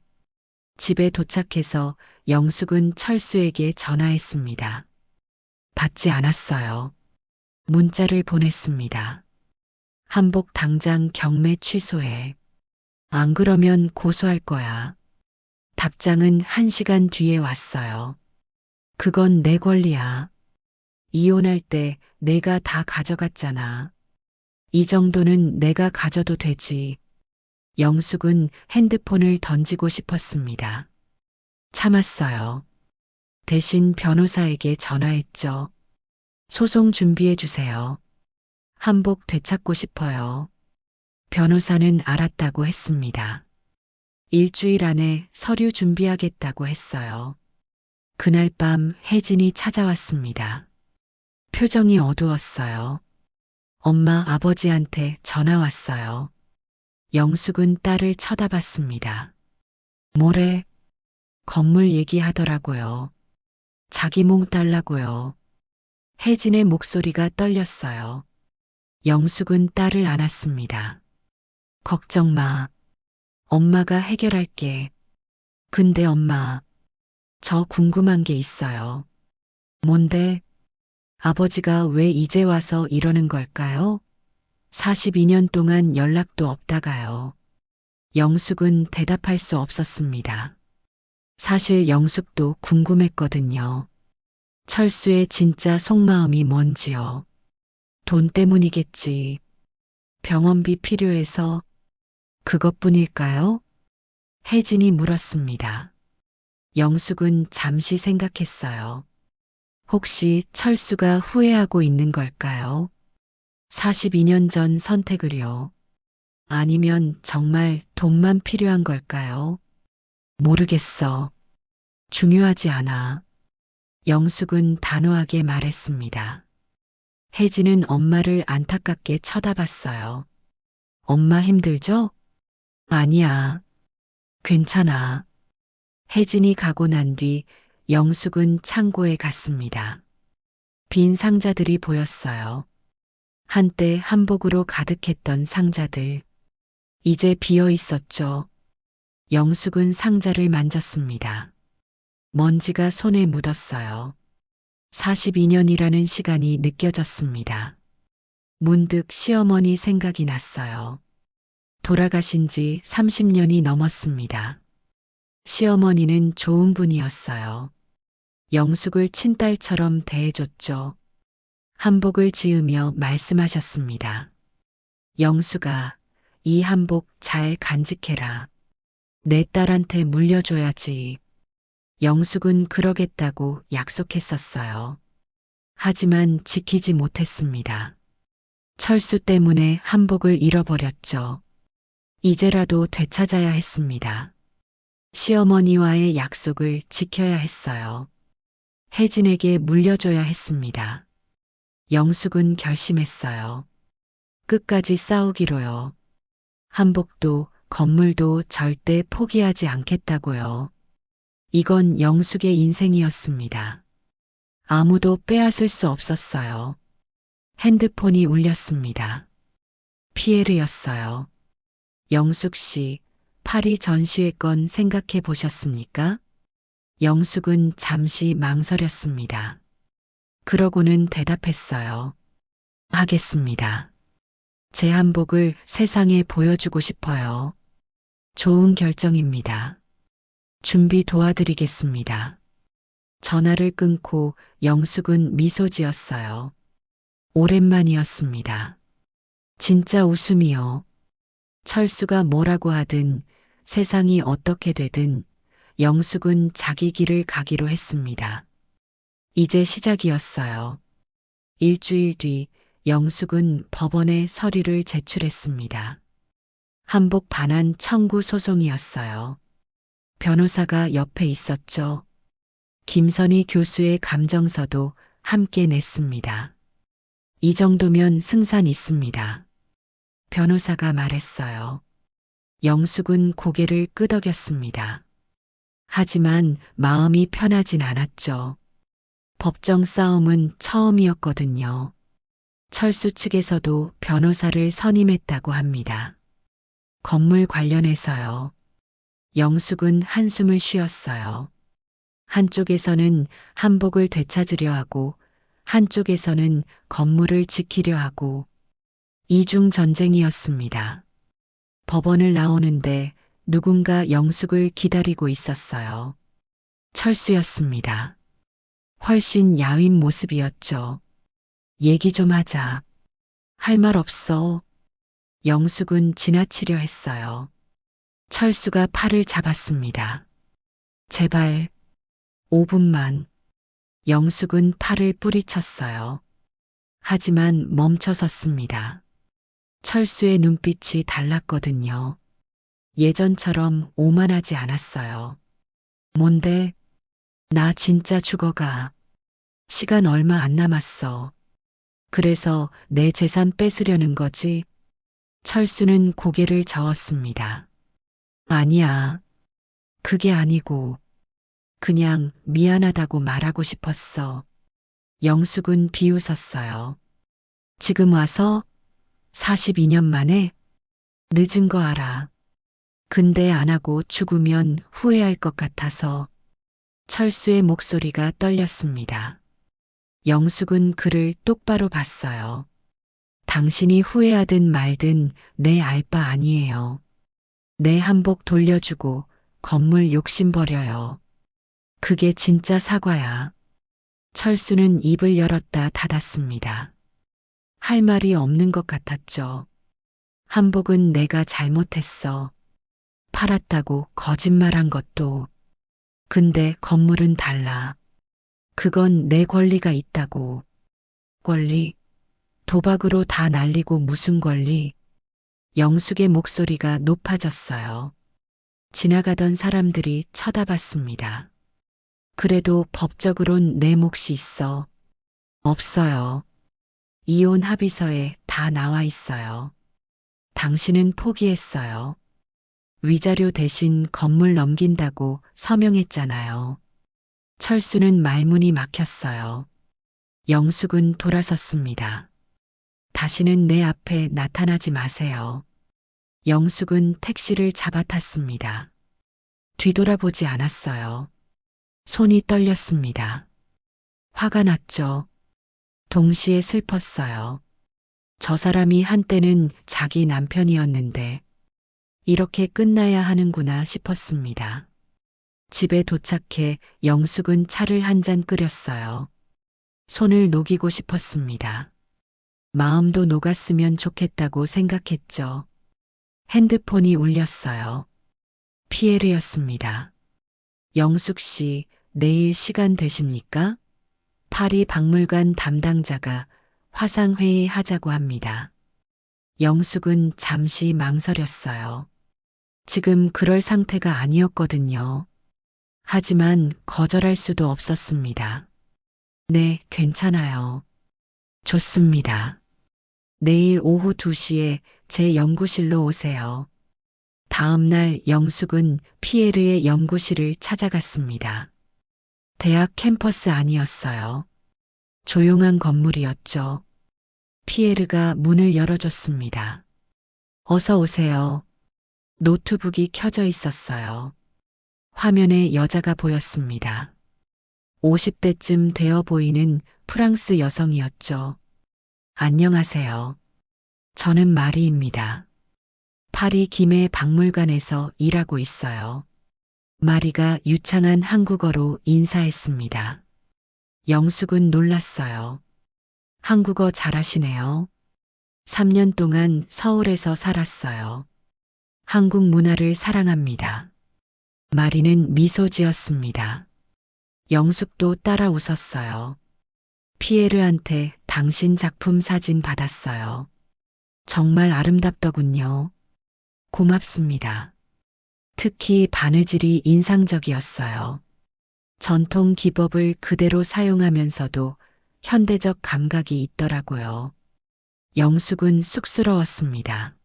집에 도착해서 영숙은 철수에게 전화했습니다. 받지 않았어요. 문자를 보냈습니다. 한복 당장 경매 취소해. 안 그러면 고소할 거야. 답장은 1시간 뒤에 왔어요. 그건 내 권리야. 이혼할 때 내가 다 가져갔잖아. 이 정도는 내가 가져도 되지. 영숙은 핸드폰을 던지고 싶었습니다. 참았어요. 대신 변호사에게 전화했죠. 소송 준비해 주세요. 한복 되찾고 싶어요. 변호사는 알았다고 했습니다. 일주일 안에 서류 준비하겠다고 했어요. 그날 밤 혜진이 찾아왔습니다. 표정이 어두웠어요. 엄마 아버지한테 전화 왔어요. 영숙은 딸을 쳐다봤습니다. 뭐래? 건물 얘기하더라고요. 자기 몽 달라고요. 혜진의 목소리가 떨렸어요. 영숙은 딸을 안았습니다. 걱정 마. 엄마가 해결할게. 근데 엄마, 저 궁금한 게 있어요. 뭔데? 아버지가 왜 이제 와서 이러는 걸까요? 42년 동안 연락도 없다가요. 영숙은 대답할 수 없었습니다. 사실 영숙도 궁금했거든요. 철수의 진짜 속마음이 뭔지요. 돈 때문이겠지. 병원비 필요해서 그것뿐일까요? 혜진이 물었습니다. 영숙은 잠시 생각했어요. 혹시 철수가 후회하고 있는 걸까요? 42년 전 선택을요. 아니면 정말 돈만 필요한 걸까요? 모르겠어. 중요하지 않아. 영숙은 단호하게 말했습니다. 혜진은 엄마를 안타깝게 쳐다봤어요. 엄마 힘들죠? 아니야. 괜찮아. 혜진이 가고 난 뒤 영숙은 창고에 갔습니다. 빈 상자들이 보였어요. 한때 한복으로 가득했던 상자들. 이제 비어 있었죠. 영숙은 상자를 만졌습니다. 먼지가 손에 묻었어요. 42년이라는 시간이 느껴졌습니다. 문득 시어머니 생각이 났어요. 돌아가신 지 30년이 넘었습니다. 시어머니는 좋은 분이었어요. 영숙을 친딸처럼 대해줬죠. 한복을 지으며 말씀하셨습니다. 영숙아, 이 한복 잘 간직해라. 내 딸한테 물려줘야지. 영숙은 그러겠다고 약속했었어요. 하지만 지키지 못했습니다. 철수 때문에 한복을 잃어버렸죠. 이제라도 되찾아야 했습니다. 시어머니와의 약속을 지켜야 했어요. 혜진에게 물려줘야 했습니다. 영숙은 결심했어요. 끝까지 싸우기로요. 한복도 건물도 절대 포기하지 않겠다고요. 이건 영숙의 인생이었습니다. 아무도 빼앗을 수 없었어요. 핸드폰이 울렸습니다. 피에르였어요. 영숙 씨, 파리 전시회 건 생각해 보셨습니까? 영숙은 잠시 망설였습니다. 그러고는 대답했어요. 하겠습니다. 제 한복을 세상에 보여주고 싶어요. 좋은 결정입니다. 준비 도와드리겠습니다. 전화를 끊고 영숙은 미소 지었어요. 오랜만이었습니다. 진짜 웃음이요. 철수가 뭐라고 하든 세상이 어떻게 되든 영숙은 자기 길을 가기로 했습니다. 이제 시작이었어요. 일주일 뒤 영숙은 법원에 서류를 제출했습니다. 한복 반환 청구 소송이었어요. 변호사가 옆에 있었죠. 김선희 교수의 감정서도 함께 냈습니다. 이 정도면 승산 있습니다. 변호사가 말했어요. 영숙은 고개를 끄덕였습니다. 하지만 마음이 편하진 않았죠. 법정 싸움은 처음이었거든요. 철수 측에서도 변호사를 선임했다고 합니다. 건물 관련해서요. 영숙은 한숨을 쉬었어요. 한쪽에서는 한복을 되찾으려 하고 한쪽에서는 건물을 지키려 하고 이중 전쟁이었습니다. 법원을 나오는데 누군가 영숙을 기다리고 있었어요. 철수였습니다. 훨씬 야윈 모습이었죠. 얘기 좀 하자. 할 말 없어. 영숙은 지나치려 했어요. 철수가 팔을 잡았습니다. 제발 5분만. 영숙은 팔을 뿌리쳤어요. 하지만 멈춰섰습니다. 철수의 눈빛이 달랐거든요. 예전처럼 오만하지 않았어요. 뭔데? 나 진짜 죽어가. 시간 얼마 안 남았어. 그래서 내 재산 뺏으려는 거지? 철수는 고개를 저었습니다. 아니야. 그게 아니고, 그냥 미안하다고 말하고 싶었어. 영숙은 비웃었어요. 지금 와서 42년 만에 늦은 거 알아. 근데 안 하고 죽으면 후회할 것 같아서. 철수의 목소리가 떨렸습니다. 영숙은 그를 똑바로 봤어요. 당신이 후회하든 말든 내 알 바 아니에요. 내 한복 돌려주고 건물 욕심 버려요. 그게 진짜 사과야. 철수는 입을 열었다 닫았습니다. 할 말이 없는 것 같았죠. 한복은 내가 잘못했어. 팔았다고 거짓말한 것도. 근데 건물은 달라. 그건 내 권리가 있다고. 권리? 도박으로 다 날리고 무슨 권리? 영숙의 목소리가 높아졌어요. 지나가던 사람들이 쳐다봤습니다. 그래도 법적으론 내 몫이 있어. 없어요. 이혼 합의서에 다 나와 있어요. 당신은 포기했어요. 위자료 대신 건물 넘긴다고 서명했잖아요. 철수는 말문이 막혔어요. 영숙은 돌아섰습니다. 다시는 내 앞에 나타나지 마세요. 영숙은 택시를 잡아탔습니다. 뒤돌아보지 않았어요. 손이 떨렸습니다. 화가 났죠. 동시에 슬펐어요. 저 사람이 한때는 자기 남편이었는데 이렇게 끝나야 하는구나 싶었습니다. 집에 도착해 영숙은 차를 한 잔 끓였어요. 손을 녹이고 싶었습니다. 마음도 녹았으면 좋겠다고 생각했죠. 핸드폰이 울렸어요. 피에르였습니다. 영숙 씨, 내일 시간 되십니까? 파리 박물관 담당자가 화상회의 하자고 합니다. 영숙은 잠시 망설였어요. 지금 그럴 상태가 아니었거든요. 하지만 거절할 수도 없었습니다. 네, 괜찮아요. 좋습니다. 내일 오후 2시에 제 연구실로 오세요. 다음 날 영숙은 피에르의 연구실을 찾아갔습니다. 대학 캠퍼스 아니었어요. 조용한 건물이었죠. 피에르가 문을 열어줬습니다. 어서 오세요. 노트북이 켜져 있었어요. 화면에 여자가 보였습니다. 50대쯤 되어 보이는 프랑스 여성이었죠. 안녕하세요. 저는 마리입니다. 파리 김해 박물관에서 일하고 있어요. 마리가 유창한 한국어로 인사했습니다. 영숙은 놀랐어요. 한국어 잘하시네요. 3년 동안 서울에서 살았어요. 한국 문화를 사랑합니다. 마리는 미소 지었습니다. 영숙도 따라 웃었어요. 피에르한테 당신 작품 사진 받았어요. 정말 아름답더군요. 고맙습니다. 특히 바느질이 인상적이었어요. 전통 기법을 그대로 사용하면서도 현대적 감각이 있더라고요. 영숙은 쑥스러웠습니다.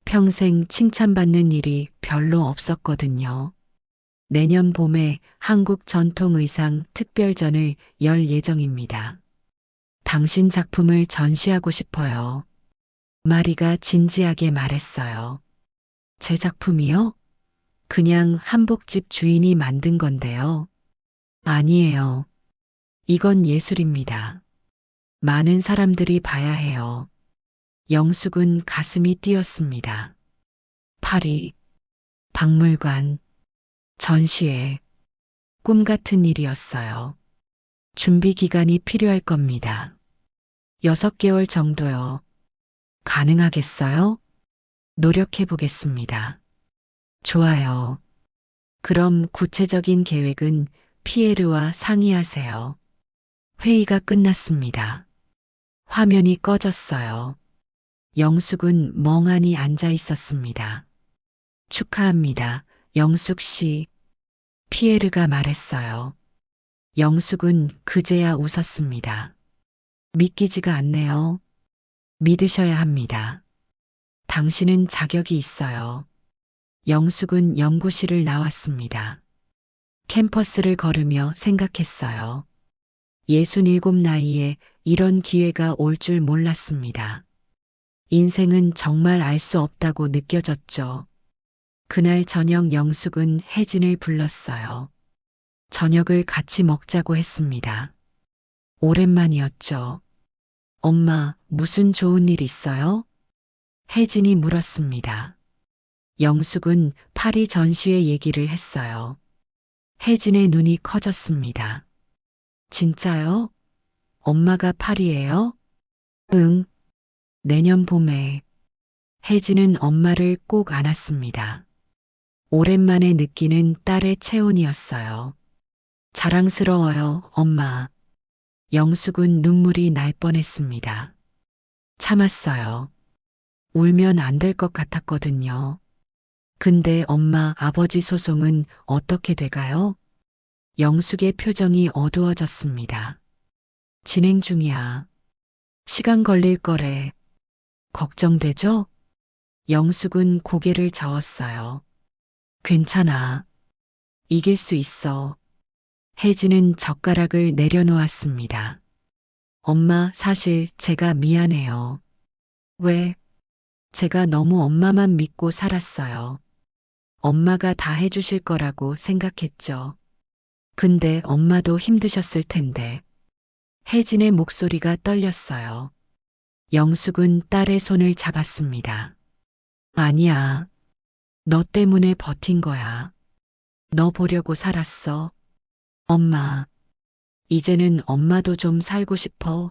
평생 칭찬받는 일이 별로 없었거든요. 내년 봄에 한국 전통 의상 특별전을 열 예정입니다. 당신 작품을 전시하고 싶어요. 마리가 진지하게 말했어요. 제 작품이요? 그냥 한복집 주인이 만든 건데요. 아니에요. 이건 예술입니다. 많은 사람들이 봐야 해요. 영숙은 가슴이 뛰었습니다. 파리, 박물관, 전시회, 꿈 같은 일이었어요. 준비 기간이 필요할 겁니다. 6개월 정도요. 가능하겠어요? 노력해 보겠습니다. 좋아요. 그럼 구체적인 계획은 피에르와 상의하세요. 회의가 끝났습니다. 화면이 꺼졌어요. 영숙은 멍하니 앉아 있었습니다. 축하합니다. 영숙 씨. 피에르가 말했어요. 영숙은 그제야 웃었습니다. 믿기지가 않네요. 믿으셔야 합니다. 당신은 자격이 있어요. 영숙은 연구실을 나왔습니다. 캠퍼스를 걸으며 생각했어요. 67 나이에 이런 기회가 올 줄 몰랐습니다. 인생은 정말 알 수 없다고 느껴졌죠. 그날 저녁 영숙은 혜진을 불렀어요. 저녁을 같이 먹자고 했습니다. 오랜만이었죠. 엄마, 무슨 좋은 일 있어요? 혜진이 물었습니다. 영숙은 파리 전시회 얘기를 했어요. 혜진의 눈이 커졌습니다. 진짜요? 엄마가 파리예요? 응. 내년 봄에. 혜진은 엄마를 꼭 안았습니다. 오랜만에 느끼는 딸의 체온이었어요. 자랑스러워요, 엄마. 영숙은 눈물이 날 뻔했습니다. 참았어요. 울면 안 될 것 같았거든요. 근데 엄마, 아버지 소송은 어떻게 돼가요? 영숙의 표정이 어두워졌습니다. 진행 중이야. 시간 걸릴 거래. 걱정되죠? 영숙은 고개를 저었어요. 괜찮아. 이길 수 있어. 혜진은 젓가락을 내려놓았습니다. 엄마, 사실 제가 미안해요. 왜? 제가 너무 엄마만 믿고 살았어요. 엄마가 다 해주실 거라고 생각했죠. 근데 엄마도 힘드셨을 텐데. 혜진의 목소리가 떨렸어요. 영숙은 딸의 손을 잡았습니다. 아니야. 너 때문에 버틴 거야. 너 보려고 살았어. 엄마. 이제는 엄마도 좀 살고 싶어.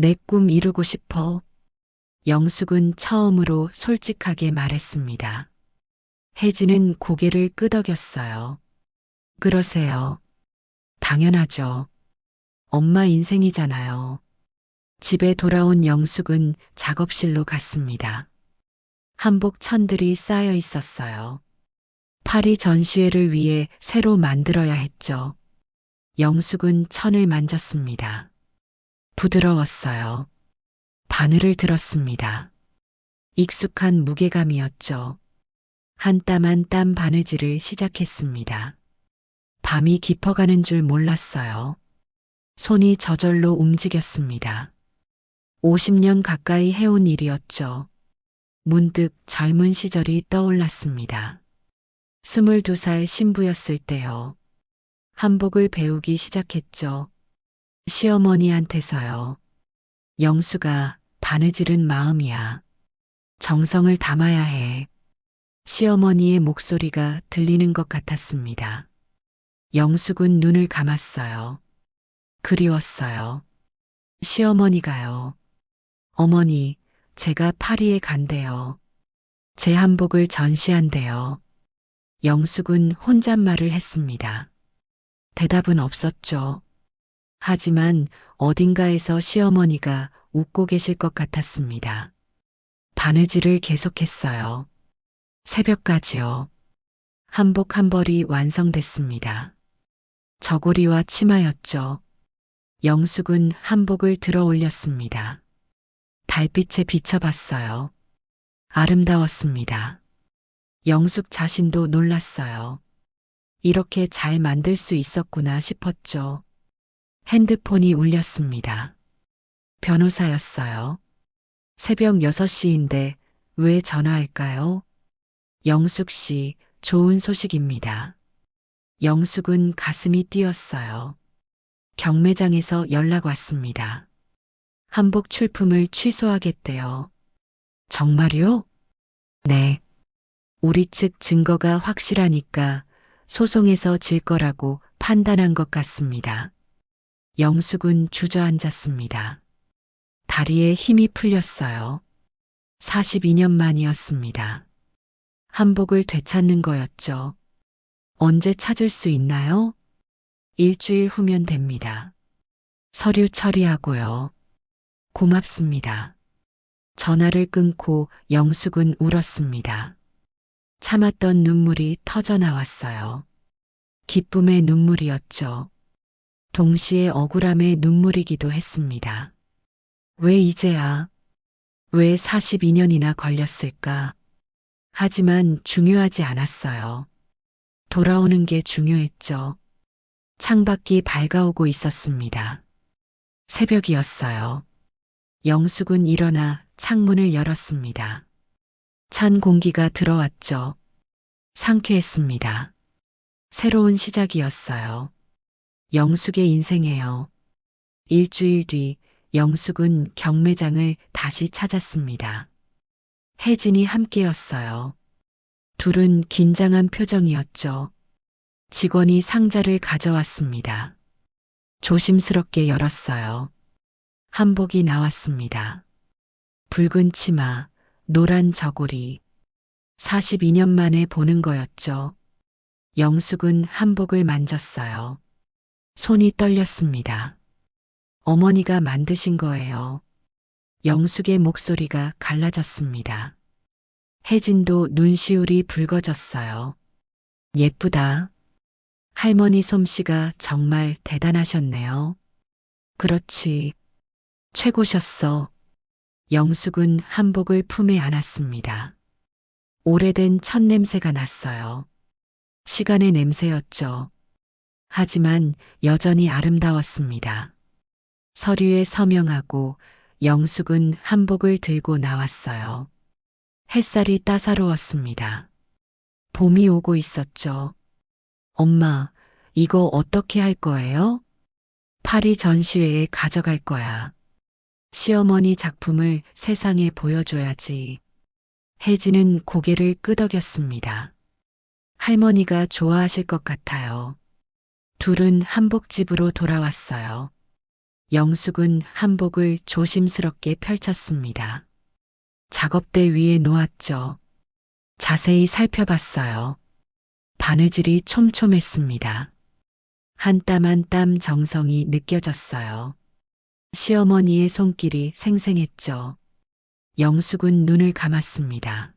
내 꿈 이루고 싶어. 영숙은 처음으로 솔직하게 말했습니다. 혜진은 고개를 끄덕였어요. 그러세요. 당연하죠. 엄마 인생이잖아요. 집에 돌아온 영숙은 작업실로 갔습니다. 한복 천들이 쌓여 있었어요. 파리 전시회를 위해 새로 만들어야 했죠. 영숙은 천을 만졌습니다. 부드러웠어요. 바늘을 들었습니다. 익숙한 무게감이었죠. 한 땀 한 땀 바느질을 시작했습니다. 밤이 깊어가는 줄 몰랐어요. 손이 저절로 움직였습니다. 50년 가까이 해온 일이었죠. 문득 젊은 시절이 떠올랐습니다. 22살 신부였을 때요. 한복을 배우기 시작했죠. 시어머니한테서요. 영수가 바느질은 마음이야. 정성을 담아야 해. 시어머니의 목소리가 들리는 것 같았습니다. 영숙은 눈을 감았어요. 그리웠어요. 시어머니가요. 어머니, 제가 파리에 간대요. 제 한복을 전시한대요. 영숙은 혼잣말을 했습니다. 대답은 없었죠. 하지만 어딘가에서 시어머니가 웃고 계실 것 같았습니다. 바느질을 계속했어요. 새벽까지요. 한복 한 벌이 완성됐습니다. 저고리와 치마였죠. 영숙은 한복을 들어 올렸습니다. 달빛에 비춰봤어요. 아름다웠습니다. 영숙 자신도 놀랐어요. 이렇게 잘 만들 수 있었구나 싶었죠. 핸드폰이 울렸습니다. 변호사였어요. 새벽 6시인데 왜 전화할까요? 영숙 씨, 좋은 소식입니다. 영숙은 가슴이 뛰었어요. 경매장에서 연락 왔습니다. 한복 출품을 취소하겠대요. 정말요? 네. 우리 측 증거가 확실하니까 소송에서 질 거라고 판단한 것 같습니다. 영숙은 주저앉았습니다. 다리에 힘이 풀렸어요. 42년 만이었습니다. 한복을 되찾는 거였죠. 언제 찾을 수 있나요? 일주일 후면 됩니다. 서류 처리하고요. 고맙습니다. 전화를 끊고 영숙은 울었습니다. 참았던 눈물이 터져 나왔어요. 기쁨의 눈물이었죠. 동시에 억울함의 눈물이기도 했습니다. 왜 이제야? 왜 42년이나 걸렸을까? 하지만 중요하지 않았어요. 돌아오는 게 중요했죠. 창밖이 밝아오고 있었습니다. 새벽이었어요. 영숙은 일어나 창문을 열었습니다. 찬 공기가 들어왔죠. 상쾌했습니다. 새로운 시작이었어요. 영숙의 인생에요. 일주일 뒤 영숙은 경매장을 다시 찾았습니다. 혜진이 함께였어요. 둘은 긴장한 표정이었죠. 직원이 상자를 가져왔습니다. 조심스럽게 열었어요. 한복이 나왔습니다. 붉은 치마, 노란 저고리. 42년 만에 보는 거였죠. 영숙은 한복을 만졌어요. 손이 떨렸습니다. 어머니가 만드신 거예요. 영숙의 목소리가 갈라졌습니다. 혜진도 눈시울이 붉어졌어요. 예쁘다. 할머니 솜씨가 정말 대단하셨네요. 그렇지. 최고셨어. 영숙은 한복을 품에 안았습니다. 오래된 첫 냄새가 났어요. 시간의 냄새였죠. 하지만 여전히 아름다웠습니다. 서류에 서명하고 영숙은 한복을 들고 나왔어요. 햇살이 따사로웠습니다. 봄이 오고 있었죠. 엄마, 이거 어떻게 할 거예요? 파리 전시회에 가져갈 거야. 시어머니 작품을 세상에 보여줘야지. 혜진은 고개를 끄덕였습니다. 할머니가 좋아하실 것 같아요. 둘은 한복집으로 돌아왔어요. 영숙은 한복을 조심스럽게 펼쳤습니다. 작업대 위에 놓았죠. 자세히 살펴봤어요. 바느질이 촘촘했습니다. 한 땀 한 땀 정성이 느껴졌어요. 시어머니의 손길이 생생했죠. 영숙은 눈을 감았습니다.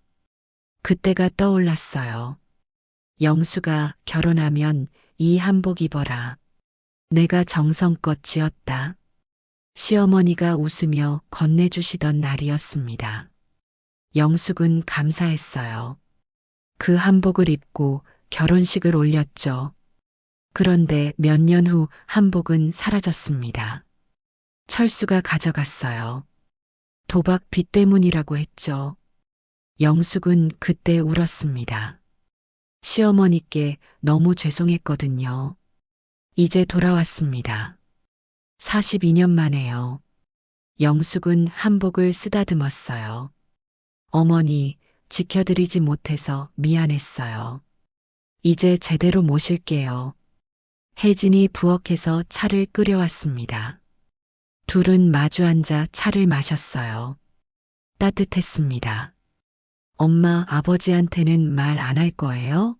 그때가 떠올랐어요. 영수가 결혼하면 이 한복 입어라. 내가 정성껏 지었다. 시어머니가 웃으며 건네주시던 날이었습니다. 영숙은 감사했어요. 그 한복을 입고 결혼식을 올렸죠. 그런데 몇 년 후 한복은 사라졌습니다. 철수가 가져갔어요. 도박 빚 때문이라고 했죠. 영숙은 그때 울었습니다. 시어머니께 너무 죄송했거든요. 이제 돌아왔습니다. 42년 만에요. 영숙은 한복을 쓰다듬었어요. 어머니, 지켜드리지 못해서 미안했어요. 이제 제대로 모실게요. 혜진이 부엌에서 차를 끓여왔습니다. 둘은 마주 앉아 차를 마셨어요. 따뜻했습니다. 엄마, 아버지한테는 말 안 할 거예요?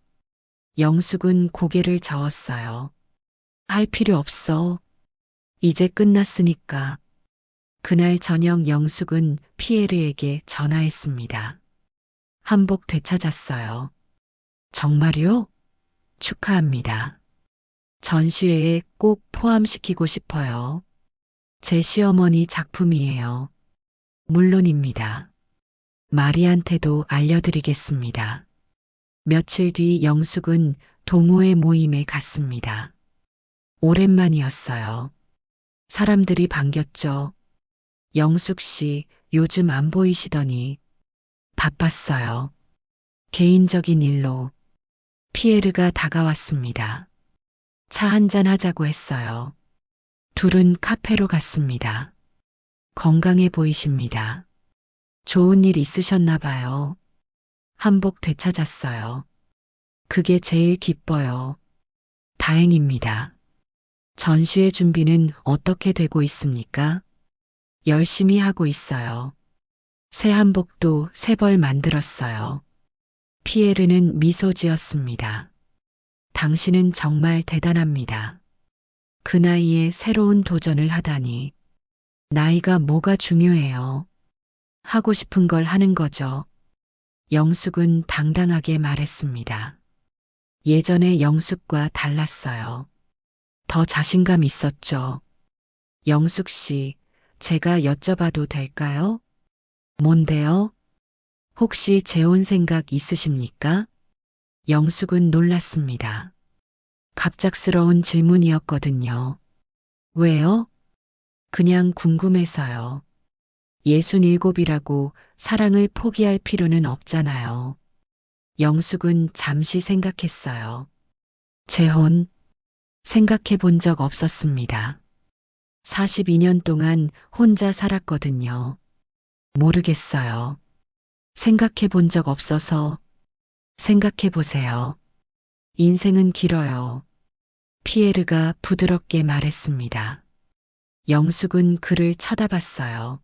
영숙은 고개를 저었어요. 할 필요 없어. 이제 끝났으니까. 그날 저녁 영숙은 피에르에게 전화했습니다. 한복 되찾았어요. 정말요? 축하합니다. 전시회에 꼭 포함시키고 싶어요. 제 시어머니 작품이에요. 물론입니다. 마리한테도 알려드리겠습니다. 며칠 뒤 영숙은 동호회 모임에 갔습니다. 오랜만이었어요. 사람들이 반겼죠. 영숙 씨, 요즘 안 보이시더니. 바빴어요. 개인적인 일로. 피에르가 다가왔습니다. 차 한잔 하자고 했어요. 둘은 카페로 갔습니다. 건강해 보이십니다. 좋은 일 있으셨나 봐요. 한복 되찾았어요. 그게 제일 기뻐요. 다행입니다. 전시회 준비는 어떻게 되고 있습니까? 열심히 하고 있어요. 새 한복도 새 벌 만들었어요. 피에르는 미소 지었습니다. 당신은 정말 대단합니다. 그 나이에 새로운 도전을 하다니. 나이가 뭐가 중요해요. 하고 싶은 걸 하는 거죠. 영숙은 당당하게 말했습니다. 예전에 영숙과 달랐어요. 더 자신감 있었죠. 영숙 씨, 제가 여쭤봐도 될까요? 뭔데요? 혹시 재혼 생각 있으십니까? 영숙은 놀랐습니다. 갑작스러운 질문이었거든요. 왜요? 그냥 궁금해서요. 67이라고 사랑을 포기할 필요는 없잖아요. 영숙은 잠시 생각했어요. 재혼? 생각해 본 적 없었습니다. 42년 동안 혼자 살았거든요. 모르겠어요. 생각해 본 적 없어서. 생각해 보세요. 인생은 길어요. 피에르가 부드럽게 말했습니다. 영숙은 그를 쳐다봤어요.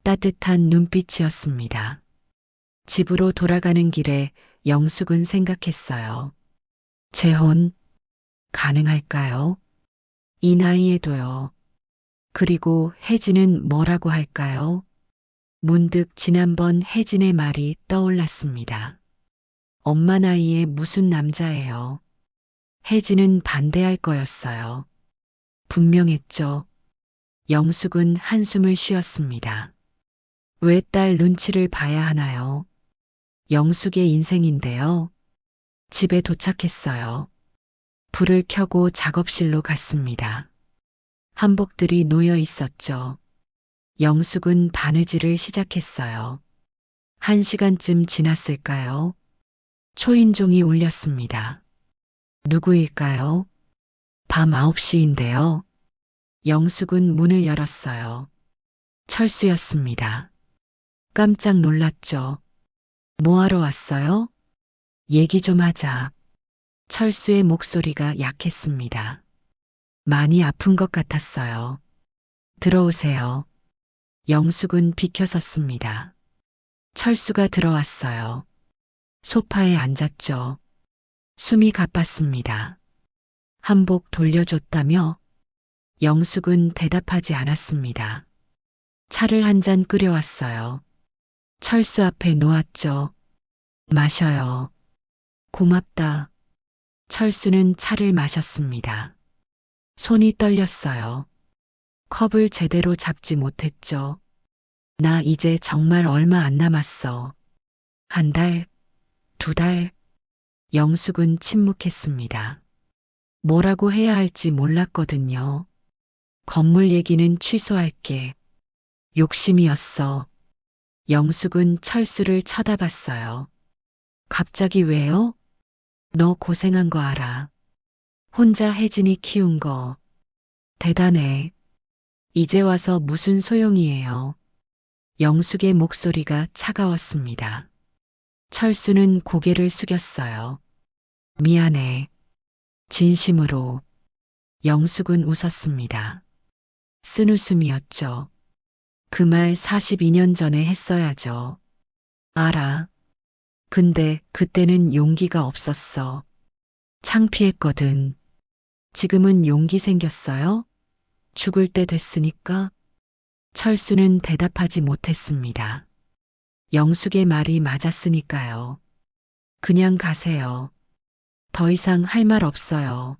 따뜻한 눈빛이었습니다. 집으로 돌아가는 길에 영숙은 생각했어요. 재혼 가능할까요? 이 나이에도요. 그리고 혜진은 뭐라고 할까요? 문득 지난번 혜진의 말이 떠올랐습니다. 엄마 나이에 무슨 남자예요? 혜진은 반대할 거였어요. 분명했죠. 영숙은 한숨을 쉬었습니다. 왜 딸 눈치를 봐야 하나요? 영숙의 인생인데요. 집에 도착했어요. 불을 켜고 작업실로 갔습니다. 한복들이 놓여 있었죠. 영숙은 바느질을 시작했어요. 1시간쯤 지났을까요? 초인종이 울렸습니다. 누구일까요? 밤 9시인데요. 영숙은 문을 열었어요. 철수였습니다. 깜짝 놀랐죠. 뭐하러 왔어요? 얘기 좀 하자. 철수의 목소리가 약했습니다. 많이 아픈 것 같았어요. 들어오세요. 영숙은 비켜섰습니다. 철수가 들어왔어요. 소파에 앉았죠. 숨이 가빴습니다. 한복 돌려줬다며? 영숙은 대답하지 않았습니다. 차를 한 잔 끓여왔어요. 철수 앞에 놓았죠. 마셔요. 고맙다. 철수는 차를 마셨습니다. 손이 떨렸어요. 컵을 제대로 잡지 못했죠. 나 이제 정말 얼마 안 남았어. 1달, 2달. 영숙은 침묵했습니다. 뭐라고 해야 할지 몰랐거든요. 건물 얘기는 취소할게. 욕심이었어. 영숙은 철수를 쳐다봤어요. 갑자기 왜요? 너 고생한 거 알아. 혼자 혜진이 키운 거. 대단해. 이제 와서 무슨 소용이에요. 영숙의 목소리가 차가웠습니다. 철수는 고개를 숙였어요. 미안해. 진심으로. 영숙은 웃었습니다. 쓴웃음이었죠. 그 말 42년 전에 했어야죠. 알아. 근데 그때는 용기가 없었어. 창피했거든. 지금은 용기 생겼어요? 죽을 때 됐으니까? 철수는 대답하지 못했습니다. 영숙의 말이 맞았으니까요. 그냥 가세요. 더 이상 할 말 없어요.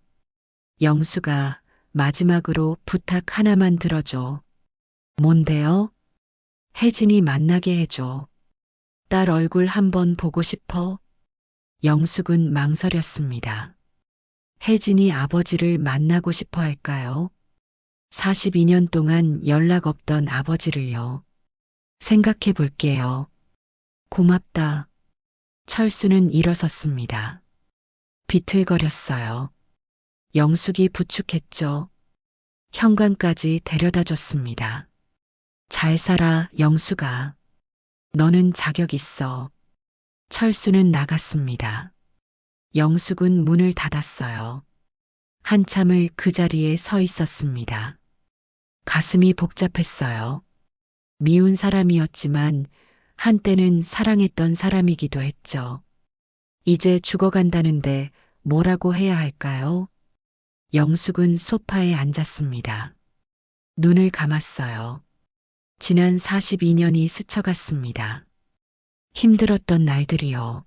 영숙아, 마지막으로 부탁 하나만 들어줘. 뭔데요? 혜진이 만나게 해줘. 딸 얼굴 한번 보고 싶어? 영숙은 망설였습니다. 혜진이 아버지를 만나고 싶어 할까요? 42년 동안 연락 없던 아버지를요. 생각해 볼게요. 고맙다. 철수는 일어섰습니다. 비틀거렸어요. 영숙이 부축했죠. 현관까지 데려다 줬습니다. 잘 살아, 영숙아. 너는 자격 있어. 철수는 나갔습니다. 영숙은 문을 닫았어요. 한참을 그 자리에 서 있었습니다. 가슴이 복잡했어요. 미운 사람이었지만 한때는 사랑했던 사람이기도 했죠. 이제 죽어간다는데 뭐라고 해야 할까요? 영숙은 소파에 앉았습니다. 눈을 감았어요. 지난 42년이 스쳐갔습니다. 힘들었던 날들이요.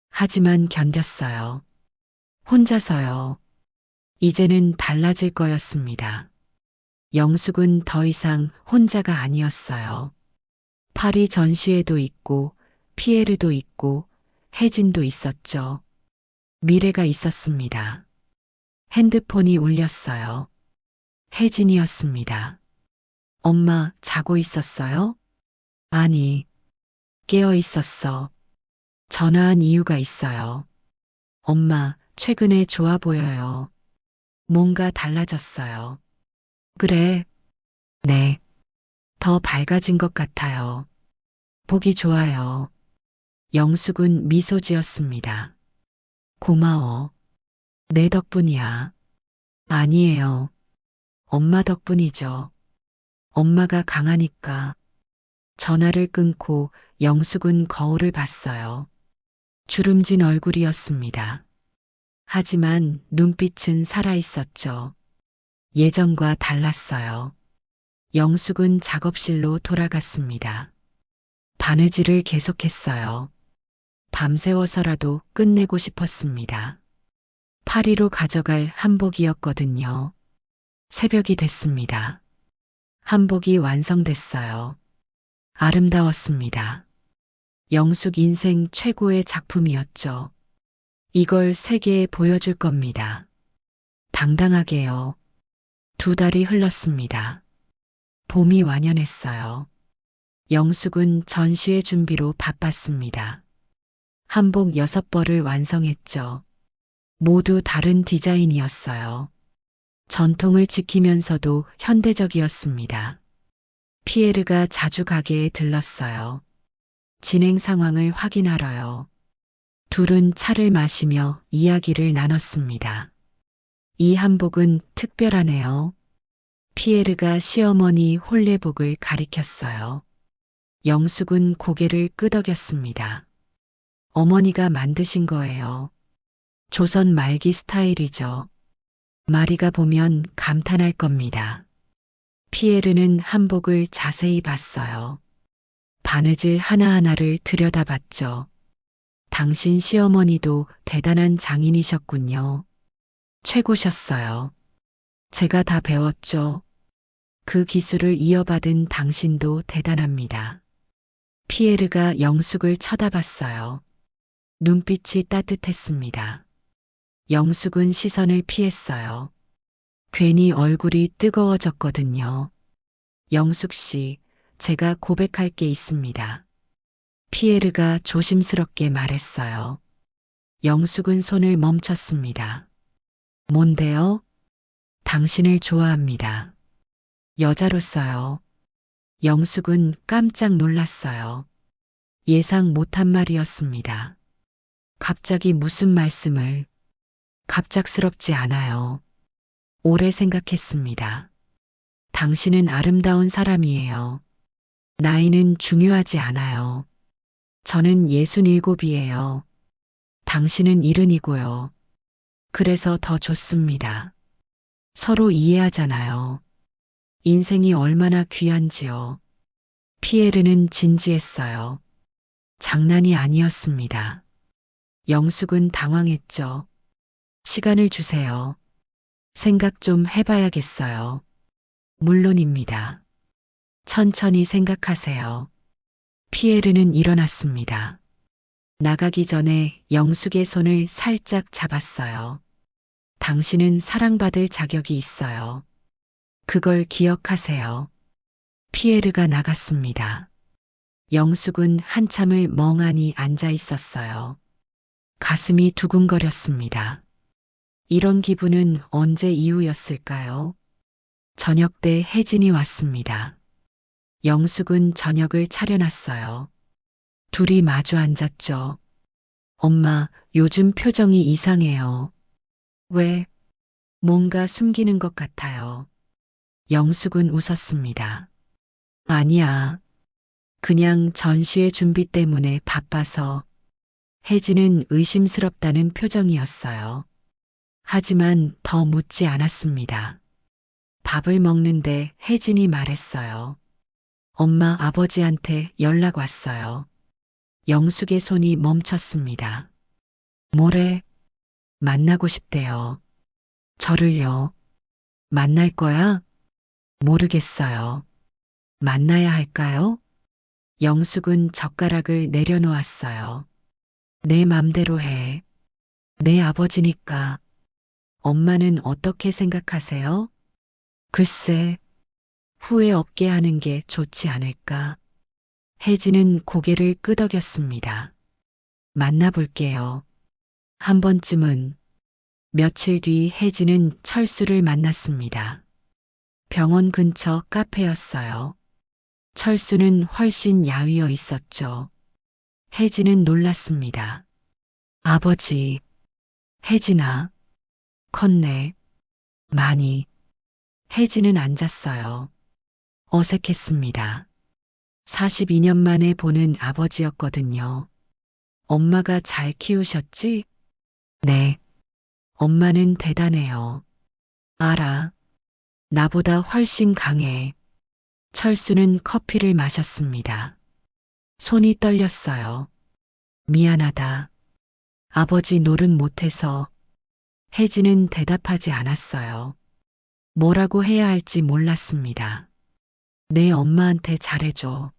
하지만 견뎠어요. 혼자서요. 이제는 달라질 거였습니다. 영숙은 더 이상 혼자가 아니었어요. 파리 전시회도 있고, 피에르도 있고, 혜진도 있었죠. 미래가 있었습니다. 핸드폰이 울렸어요. 혜진이었습니다. 엄마, 자고 있었어요? 아니, 깨어 있었어. 전화한 이유가 있어요. 엄마, 최근에 좋아 보여요. 뭔가 달라졌어요. 그래, 네. 더 밝아진 것 같아요. 보기 좋아요. 영숙은 미소 지었습니다. 고마워. 내 덕분이야. 아니에요. 엄마 덕분이죠. 엄마가 강하니까. 전화를 끊고 영숙은 거울을 봤어요. 주름진 얼굴이었습니다. 하지만 눈빛은 살아있었죠. 예전과 달랐어요. 영숙은 작업실로 돌아갔습니다. 바느질을 계속했어요. 밤새워서라도 끝내고 싶었습니다. 파리로 가져갈 한복이었거든요. 새벽이 됐습니다. 한복이 완성됐어요. 아름다웠습니다. 영숙 인생 최고의 작품이었죠. 이걸 세계에 보여줄 겁니다. 당당하게요. 2달이 흘렀습니다. 봄이 완연했어요. 영숙은 전시회 준비로 바빴습니다. 한복 6벌을 완성했죠. 모두 다른 디자인이었어요. 전통을 지키면서도 현대적이었습니다. 피에르가 자주 가게에 들렀어요. 진행 상황을 확인하러요. 둘은 차를 마시며 이야기를 나눴습니다. 이 한복은 특별하네요. 피에르가 시어머니 홀레복을 가리켰어요. 영숙은 고개를 끄덕였습니다. 어머니가 만드신 거예요. 조선 말기 스타일이죠. 마리가 보면 감탄할 겁니다. 피에르는 한복을 자세히 봤어요. 바느질 하나하나를 들여다봤죠. 당신 시어머니도 대단한 장인이셨군요. 최고셨어요. 제가 다 배웠죠. 그 기술을 이어받은 당신도 대단합니다. 피에르가 영숙을 쳐다봤어요. 눈빛이 따뜻했습니다. 영숙은 시선을 피했어요. 괜히 얼굴이 뜨거워졌거든요. 영숙 씨, 제가 고백할 게 있습니다. 피에르가 조심스럽게 말했어요. 영숙은 손을 멈췄습니다. 뭔데요? 당신을 좋아합니다. 여자로서요. 영숙은 깜짝 놀랐어요. 예상 못한 말이었습니다. 갑자기 무슨 말씀을? 갑작스럽지 않아요. 오래 생각했습니다. 당신은 아름다운 사람이에요. 나이는 중요하지 않아요. 저는 67이에요. 당신은 70이고요. 그래서 더 좋습니다. 서로 이해하잖아요. 인생이 얼마나 귀한지요. 피에르는 진지했어요. 장난이 아니었습니다. 영숙은 당황했죠. 시간을 주세요. 생각 좀 해봐야겠어요. 물론입니다. 천천히 생각하세요. 피에르는 일어났습니다. 나가기 전에 영숙의 손을 살짝 잡았어요. 당신은 사랑받을 자격이 있어요. 그걸 기억하세요. 피에르가 나갔습니다. 영숙은 한참을 멍하니 앉아 있었어요. 가슴이 두근거렸습니다. 이런 기분은 언제 이후였을까요? 저녁 때 혜진이 왔습니다. 영숙은 저녁을 차려놨어요. 둘이 마주 앉았죠. 엄마, 요즘 표정이 이상해요. 왜? 뭔가 숨기는 것 같아요. 영숙은 웃었습니다. 아니야. 그냥 전시회 준비 때문에 바빠서. 혜진은 의심스럽다는 표정이었어요. 하지만 더 묻지 않았습니다. 밥을 먹는데 혜진이 말했어요. 엄마 아버지한테 연락 왔어요. 영숙의 손이 멈췄습니다. 뭐래? 만나고 싶대요. 저를요? 만날 거야? 모르겠어요. 만나야 할까요? 영숙은 젓가락을 내려놓았어요. 내 맘대로 해. 내 아버지니까. 엄마는 어떻게 생각하세요? 글쎄, 후회 없게 하는 게 좋지 않을까. 혜진은 고개를 끄덕였습니다. 만나볼게요. 한 번쯤은. 며칠 뒤 혜진은 철수를 만났습니다. 병원 근처 카페였어요. 철수는 훨씬 야위어 있었죠. 혜진은 놀랐습니다. 아버지, 혜진아, 컸네. 많이. 혜진은 앉았어요. 어색했습니다. 42년 만에 보는 아버지였거든요. 엄마가 잘 키우셨지? 네. 엄마는 대단해요. 알아. 나보다 훨씬 강해. 철수는 커피를 마셨습니다. 손이 떨렸어요. 미안하다. 아버지 노릇 못해서. 혜진은 대답하지 않았어요. 뭐라고 해야 할지 몰랐습니다. 내 엄마한테 잘해줘.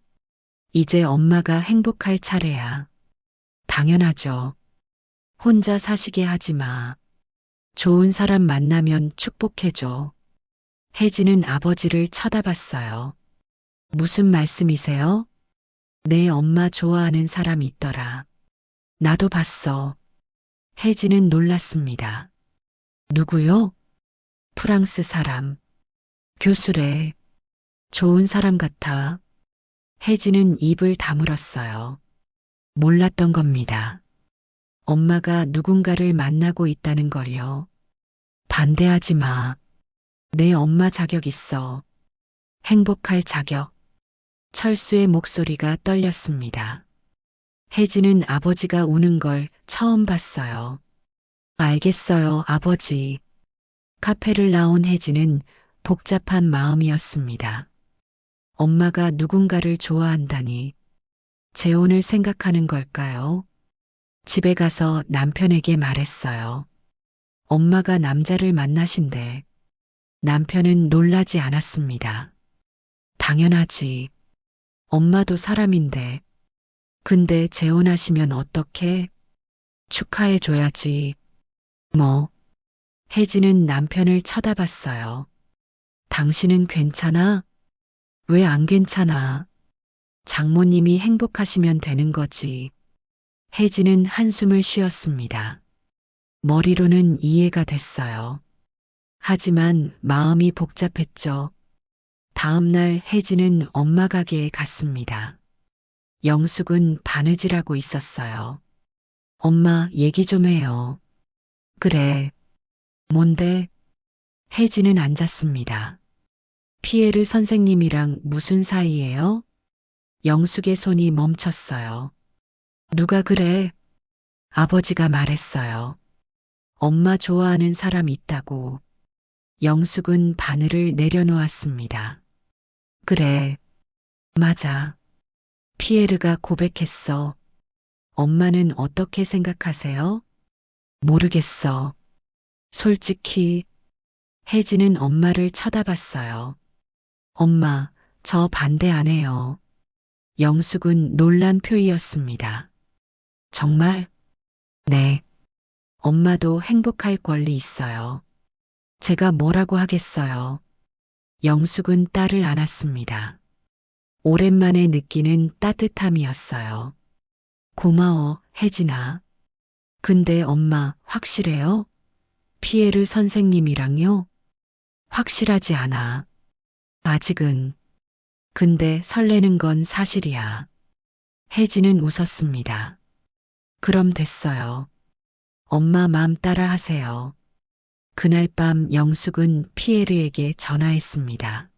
이제 엄마가 행복할 차례야. 당연하죠. 혼자 사시게 하지 마. 좋은 사람 만나면 축복해줘. 혜진은 아버지를 쳐다봤어요. 무슨 말씀이세요? 내 엄마 좋아하는 사람 있더라. 나도 봤어. 혜진은 놀랐습니다. 누구요? 프랑스 사람. 교수래. 좋은 사람 같아. 혜진은 입을 다물었어요. 몰랐던 겁니다. 엄마가 누군가를 만나고 있다는 걸요. 반대하지 마. 내 엄마 자격 있어. 행복할 자격. 철수의 목소리가 떨렸습니다. 혜진은 아버지가 우는 걸 처음 봤어요. 알겠어요, 아버지. 카페를 나온 혜진은 복잡한 마음이었습니다. 엄마가 누군가를 좋아한다니. 재혼을 생각하는 걸까요? 집에 가서 남편에게 말했어요. 엄마가 남자를 만나신대. 남편은 놀라지 않았습니다. 당연하지. 엄마도 사람인데. 근데 재혼하시면 어떡해? 축하해줘야지. 뭐. 혜진은 남편을 쳐다봤어요. 당신은 괜찮아? 왜 안 괜찮아? 장모님이 행복하시면 되는 거지. 혜진은 한숨을 쉬었습니다. 머리로는 이해가 됐어요. 하지만 마음이 복잡했죠. 다음 날 혜진은 엄마 가게에 갔습니다. 영숙은 바느질하고 있었어요. 엄마 얘기 좀 해요. 그래. 뭔데? 혜진은 앉았습니다. 피에르 선생님이랑 무슨 사이예요? 영숙의 손이 멈췄어요. 누가 그래? 아버지가 말했어요. 엄마 좋아하는 사람 있다고. 영숙은 바늘을 내려놓았습니다. 그래. 맞아. 피에르가 고백했어. 엄마는 어떻게 생각하세요? 모르겠어. 솔직히. 혜진은 엄마를 쳐다봤어요. 엄마, 저 반대 안 해요. 영숙은 놀란 표이었습니다. 정말? 네. 엄마도 행복할 권리 있어요. 제가 뭐라고 하겠어요. 영숙은 딸을 안았습니다. 오랜만에 느끼는 따뜻함이었어요. 고마워, 혜진아. 근데 엄마 확실해요? 피에르 선생님이랑요? 확실하지 않아. 아직은. 근데 설레는 건 사실이야. 혜진은 웃었습니다. 그럼 됐어요. 엄마 마음 따라 하세요. 그날 밤 영숙은 피에르에게 전화했습니다.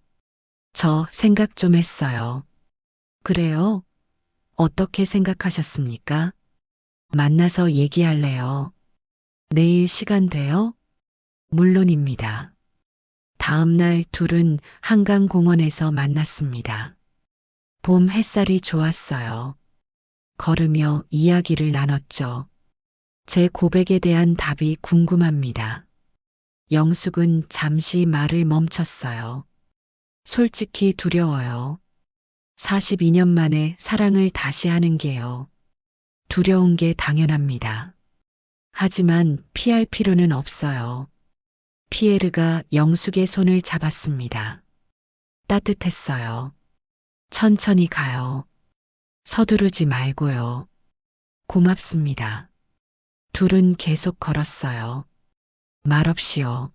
저 생각 좀 했어요. 그래요? 어떻게 생각하셨습니까? 만나서 얘기할래요. 내일 시간 돼요? 물론입니다. 다음 날 둘은 한강공원에서 만났습니다. 봄 햇살이 좋았어요. 걸으며 이야기를 나눴죠. 제 고백에 대한 답이 궁금합니다. 영숙은 잠시 말을 멈췄어요. 솔직히 두려워요. 42년 만에 사랑을 다시 하는 게요. 두려운 게 당연합니다. 하지만 피할 필요는 없어요. 피에르가 영숙의 손을 잡았습니다. 따뜻했어요. 천천히 가요. 서두르지 말고요. 고맙습니다. 둘은 계속 걸었어요. 말없이요.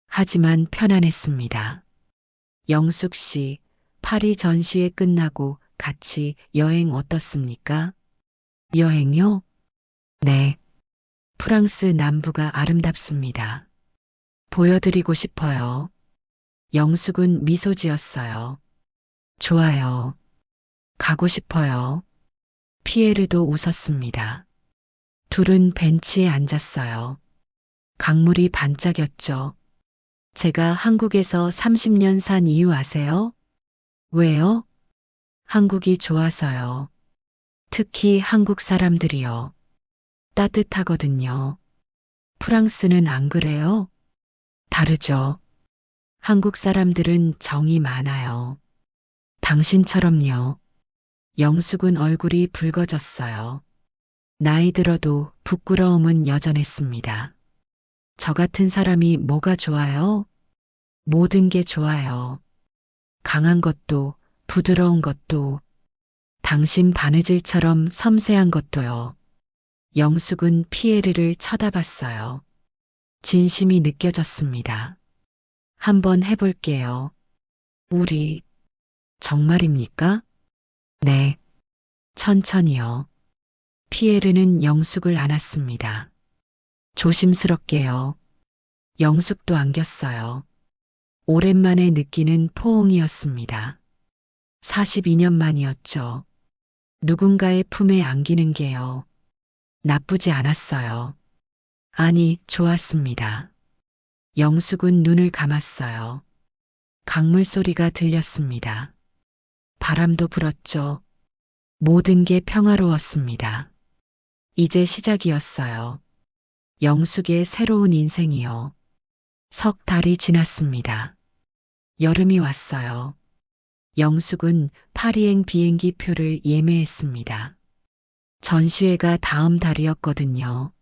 하지만 편안했습니다. 영숙 씨, 파리 전시회 끝나고 같이 여행 어떻습니까? 여행요? 네. 프랑스 남부가 아름답습니다. 보여드리고 싶어요. 영숙은 미소 지었어요. 좋아요. 가고 싶어요. 피에르도 웃었습니다. 둘은 벤치에 앉았어요. 강물이 반짝였죠. 제가 한국에서 30년 산 이유 아세요? 왜요? 한국이 좋아서요. 특히 한국 사람들이요. 따뜻하거든요. 프랑스는 안 그래요? 다르죠. 한국 사람들은 정이 많아요. 당신처럼요. 영숙은 얼굴이 붉어졌어요. 나이 들어도 부끄러움은 여전했습니다. 저 같은 사람이 뭐가 좋아요? 모든 게 좋아요. 강한 것도, 부드러운 것도, 당신 바느질처럼 섬세한 것도요. 영숙은 피에르를 쳐다봤어요. 진심이 느껴졌습니다. 한번 해볼게요. 우리, 정말입니까? 네. 천천히요. 피에르는 영숙을 안았습니다. 조심스럽게요. 영숙도 안겼어요. 오랜만에 느끼는 포옹이었습니다. 42년 만이었죠. 누군가의 품에 안기는 게요. 나쁘지 않았어요. 아니, 좋았습니다. 영숙은 눈을 감았어요. 강물 소리가 들렸습니다. 바람도 불었죠. 모든 게 평화로웠습니다. 이제 시작이었어요. 영숙의 새로운 인생이요. 석 달이 지났습니다. 여름이 왔어요. 영숙은 파리행 비행기 표를 예매했습니다. 전시회가 다음 달이었거든요.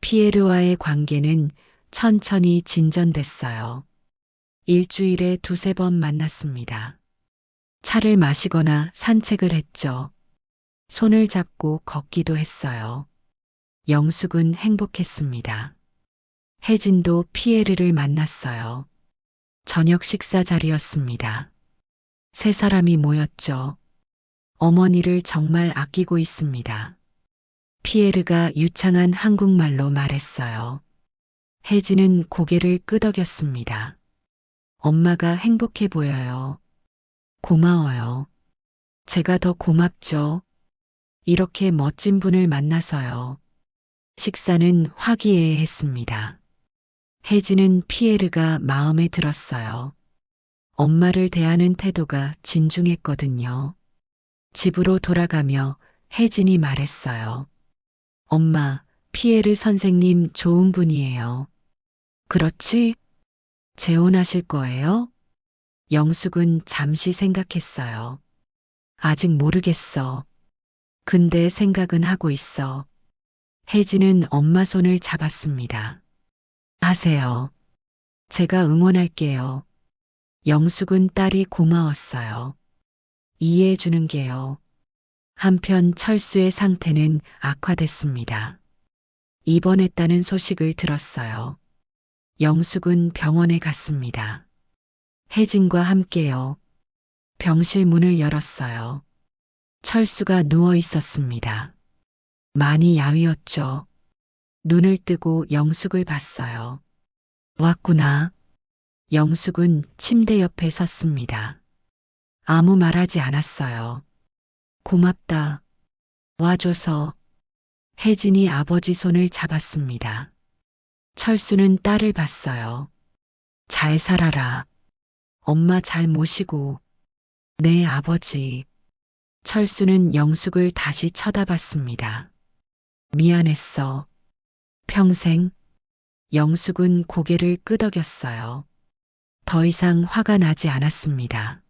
피에르와의 관계는 천천히 진전됐어요. 일주일에 두세 번 만났습니다. 차를 마시거나 산책을 했죠. 손을 잡고 걷기도 했어요. 영숙은 행복했습니다. 혜진도 피에르를 만났어요. 저녁 식사 자리였습니다. 세 사람이 모였죠. 어머니를 정말 아끼고 있습니다. 피에르가 유창한 한국말로 말했어요. 혜진은 고개를 끄덕였습니다. 엄마가 행복해 보여요. 고마워요. 제가 더 고맙죠. 이렇게 멋진 분을 만나서요. 식사는 화기애애했습니다. 혜진은 피에르가 마음에 들었어요. 엄마를 대하는 태도가 진중했거든요. 집으로 돌아가며 혜진이 말했어요. 엄마, 피에르 선생님 좋은 분이에요. 그렇지? 재혼하실 거예요? 영숙은 잠시 생각했어요. 아직 모르겠어. 근데 생각은 하고 있어. 혜진은 엄마 손을 잡았습니다. 하세요. 제가 응원할게요. 영숙은 딸이 고마웠어요. 이해해 주는 게요. 한편 철수의 상태는 악화됐습니다. 입원했다는 소식을 들었어요. 영숙은 병원에 갔습니다. 혜진과 함께요. 병실 문을 열었어요. 철수가 누워 있었습니다. 많이 야위었죠. 눈을 뜨고 영숙을 봤어요. 왔구나. 영숙은 침대 옆에 섰습니다. 아무 말하지 않았어요. 고맙다. 와줘서. 혜진이 아버지 손을 잡았습니다. 철수는 딸을 봤어요. 잘 살아라. 엄마 잘 모시고. 네, 아버지. 철수는 영숙을 다시 쳐다봤습니다. 미안했어. 평생. 영숙은 고개를 끄덕였어요. 더 이상 화가 나지 않았습니다.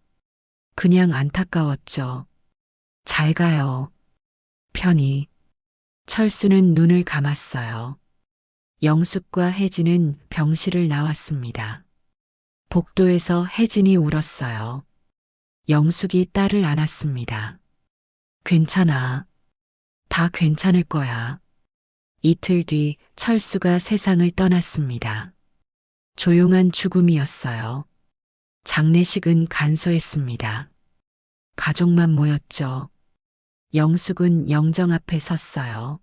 그냥 안타까웠죠. 잘 가요. 편히. 철수는 눈을 감았어요. 영숙과 혜진은 병실을 나왔습니다. 복도에서 혜진이 울었어요. 영숙이 딸을 안았습니다. 괜찮아. 다 괜찮을 거야. 이틀 뒤 철수가 세상을 떠났습니다. 조용한 죽음이었어요. 장례식은 간소했습니다. 가족만 모였죠. 영숙은 영정 앞에 섰어요.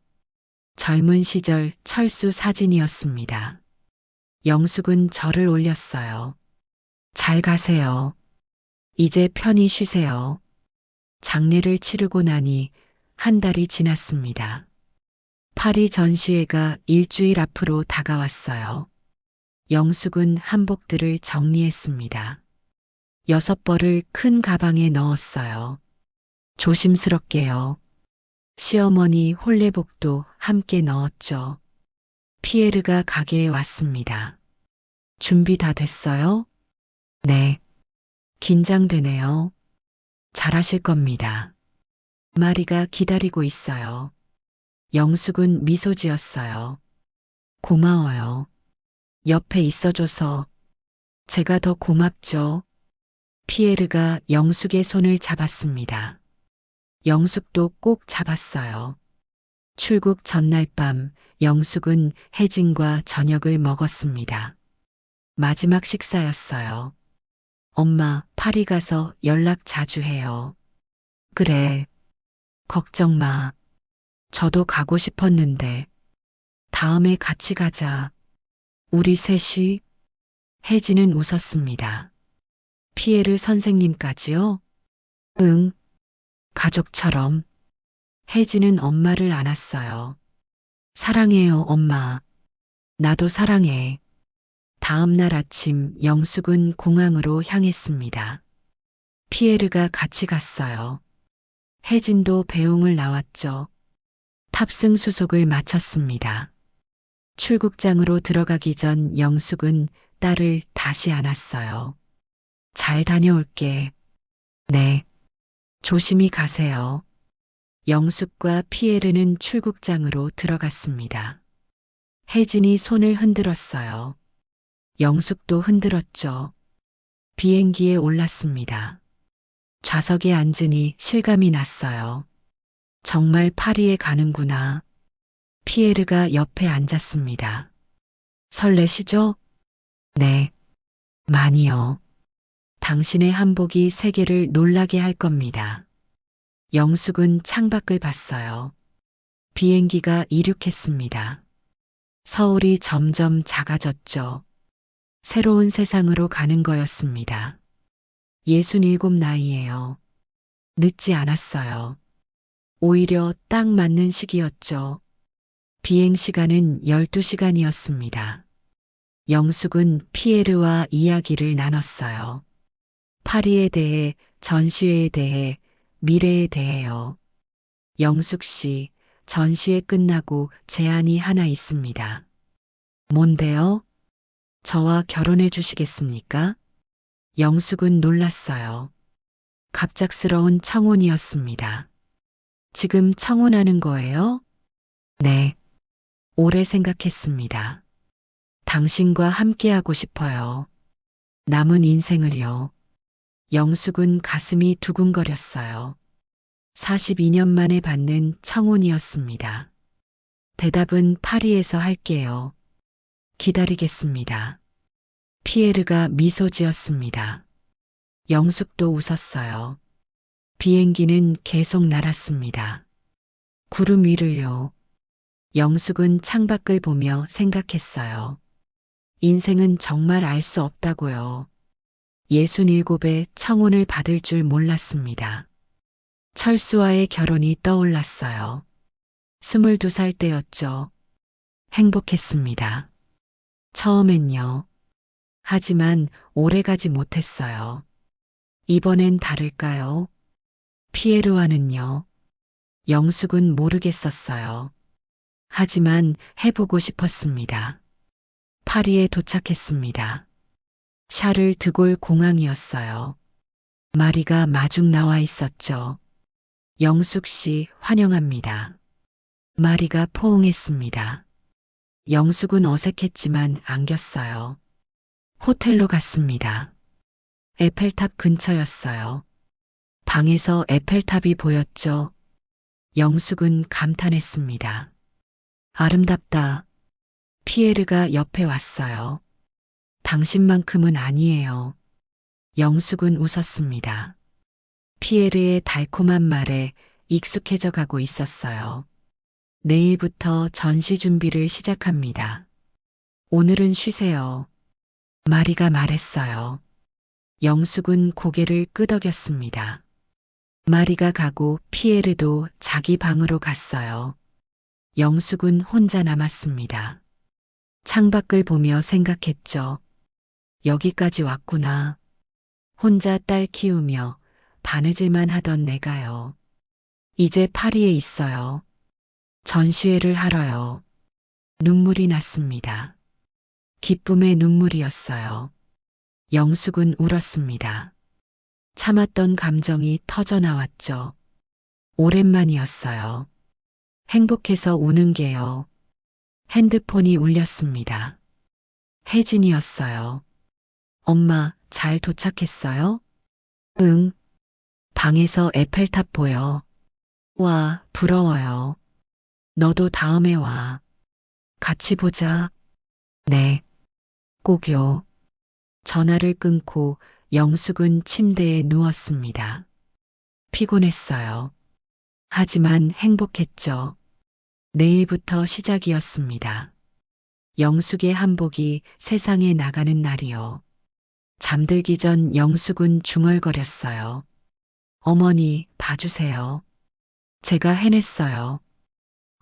젊은 시절 철수 사진이었습니다. 영숙은 절을 올렸어요. 잘 가세요. 이제 편히 쉬세요. 장례를 치르고 나니 한 달이 지났습니다. 파리 전시회가 일주일 앞으로 다가왔어요. 영숙은 한복들을 정리했습니다. 6벌을 큰 가방에 넣었어요. 조심스럽게요. 시어머니 홀레복도 함께 넣었죠. 피에르가 가게에 왔습니다. 준비 다 됐어요? 네. 긴장되네요. 잘하실 겁니다. 마리가 기다리고 있어요. 영숙은 미소 지었어요. 고마워요. 옆에 있어줘서. 제가 더 고맙죠. 피에르가 영숙의 손을 잡았습니다. 영숙도 꼭 잡았어요. 출국 전날 밤 영숙은 혜진과 저녁을 먹었습니다. 마지막 식사였어요. 엄마, 파리 가서 연락 자주 해요. 그래. 걱정 마. 저도 가고 싶었는데. 다음에 같이 가자. 우리 셋이. 혜진은 웃었습니다. 피에르 선생님까지요? 응. 가족처럼. 혜진은 엄마를 안았어요. 사랑해요, 엄마. 나도 사랑해. 다음 날 아침 영숙은 공항으로 향했습니다. 피에르가 같이 갔어요. 혜진도 배웅을 나왔죠. 탑승 수속을 마쳤습니다. 출국장으로 들어가기 전 영숙은 딸을 다시 안았어요. 잘 다녀올게. 네. 조심히 가세요. 영숙과 피에르는 출국장으로 들어갔습니다. 혜진이 손을 흔들었어요. 영숙도 흔들었죠. 비행기에 올랐습니다. 좌석에 앉으니 실감이 났어요. 정말 파리에 가는구나. 피에르가 옆에 앉았습니다. 설레시죠? 네. 많이요. 당신의 한복이 세계를 놀라게 할 겁니다. 영숙은 창밖을 봤어요. 비행기가 이륙했습니다. 서울이 점점 작아졌죠. 새로운 세상으로 가는 거였습니다. 67 나이에요. 늦지 않았어요. 오히려 딱 맞는 시기였죠. 비행 시간은 12시간이었습니다. 영숙은 피에르와 이야기를 나눴어요. 파리에 대해, 전시회에 대해, 미래에 대해요. 영숙 씨, 전시회 끝나고 제안이 하나 있습니다. 뭔데요? 저와 결혼해 주시겠습니까? 영숙은 놀랐어요. 갑작스러운 청혼이었습니다. 지금 청혼하는 거예요? 네. 오래 생각했습니다. 당신과 함께하고 싶어요. 남은 인생을요. 영숙은 가슴이 두근거렸어요. 42년 만에 받는 청혼이었습니다. 대답은 파리에서 할게요. 기다리겠습니다. 피에르가 미소 지었습니다. 영숙도 웃었어요. 비행기는 계속 날았습니다. 구름 위를요. 영숙은 창밖을 보며 생각했어요. 인생은 정말 알 수 없다고요. 67의 청혼을 받을 줄 몰랐습니다. 철수와의 결혼이 떠올랐어요. 22살 때였죠. 행복했습니다. 처음엔요. 하지만 오래가지 못했어요. 이번엔 다를까요? 피에르와는요. 영숙은 모르겠었어요. 하지만 해보고 싶었습니다. 파리에 도착했습니다. 샤를 드골 공항이었어요. 마리가 마중 나와 있었죠. 영숙 씨 환영합니다. 마리가 포옹했습니다. 영숙은 어색했지만 안겼어요. 호텔로 갔습니다. 에펠탑 근처였어요. 방에서 에펠탑이 보였죠. 영숙은 감탄했습니다. 아름답다. 피에르가 옆에 왔어요. 당신만큼은 아니에요. 영숙은 웃었습니다. 피에르의 달콤한 말에 익숙해져 가고 있었어요. 내일부터 전시 준비를 시작합니다. 오늘은 쉬세요. 마리가 말했어요. 영숙은 고개를 끄덕였습니다. 마리가 가고 피에르도 자기 방으로 갔어요. 영숙은 혼자 남았습니다. 창밖을 보며 생각했죠. 여기까지 왔구나. 혼자 딸 키우며 바느질만 하던 내가요. 이제 파리에 있어요. 전시회를 하러요. 눈물이 났습니다. 기쁨의 눈물이었어요. 영숙은 울었습니다. 참았던 감정이 터져 나왔죠. 오랜만이었어요. 행복해서 우는 게요. 핸드폰이 울렸습니다. 혜진이었어요. 엄마, 잘 도착했어요? 응. 방에서 에펠탑 보여. 와, 부러워요. 너도 다음에 와. 같이 보자. 네. 꼭요. 전화를 끊고 영숙은 침대에 누웠습니다. 피곤했어요. 하지만 행복했죠. 내일부터 시작이었습니다. 영숙의 한복이 세상에 나가는 날이요. 잠들기 전 영숙은 중얼거렸어요. 어머니, 봐주세요. 제가 해냈어요.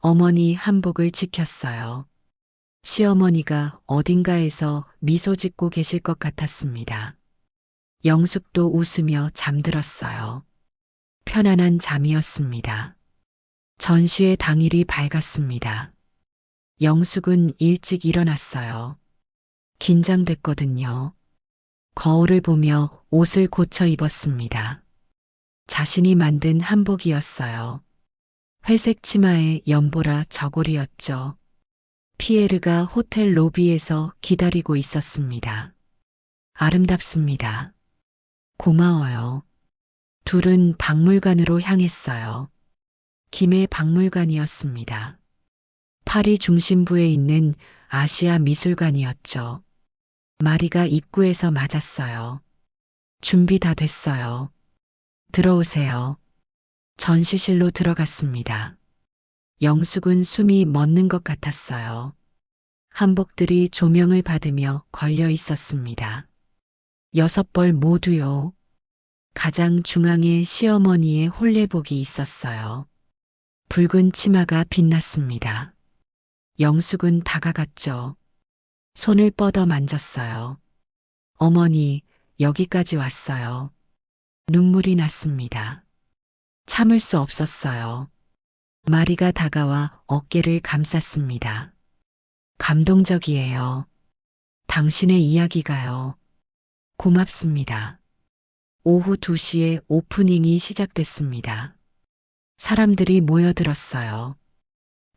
어머니 한복을 지켰어요. 시어머니가 어딘가에서 미소 짓고 계실 것 같았습니다. 영숙도 웃으며 잠들었어요. 편안한 잠이었습니다. 전시회 당일이 밝았습니다. 영숙은 일찍 일어났어요. 긴장됐거든요. 거울을 보며 옷을 고쳐 입었습니다. 자신이 만든 한복이었어요. 회색 치마에 연보라 저고리였죠. 피에르가 호텔 로비에서 기다리고 있었습니다. 아름답습니다. 고마워요. 둘은 박물관으로 향했어요. 김해 박물관이었습니다. 파리 중심부에 있는 아시아 미술관이었죠. 마리가 입구에서 맞았어요. 준비 다 됐어요. 들어오세요. 전시실로 들어갔습니다. 영숙은 숨이 멎는 것 같았어요. 한복들이 조명을 받으며 걸려 있었습니다. 6벌 모두요. 가장 중앙에 시어머니의 홀레복이 있었어요. 붉은 치마가 빛났습니다. 영숙은 다가갔죠. 손을 뻗어 만졌어요. 어머니, 여기까지 왔어요. 눈물이 났습니다. 참을 수 없었어요. 마리가 다가와 어깨를 감쌌습니다. 감동적이에요. 당신의 이야기가요. 고맙습니다. 오후 2시에 오프닝이 시작됐습니다. 사람들이 모여들었어요.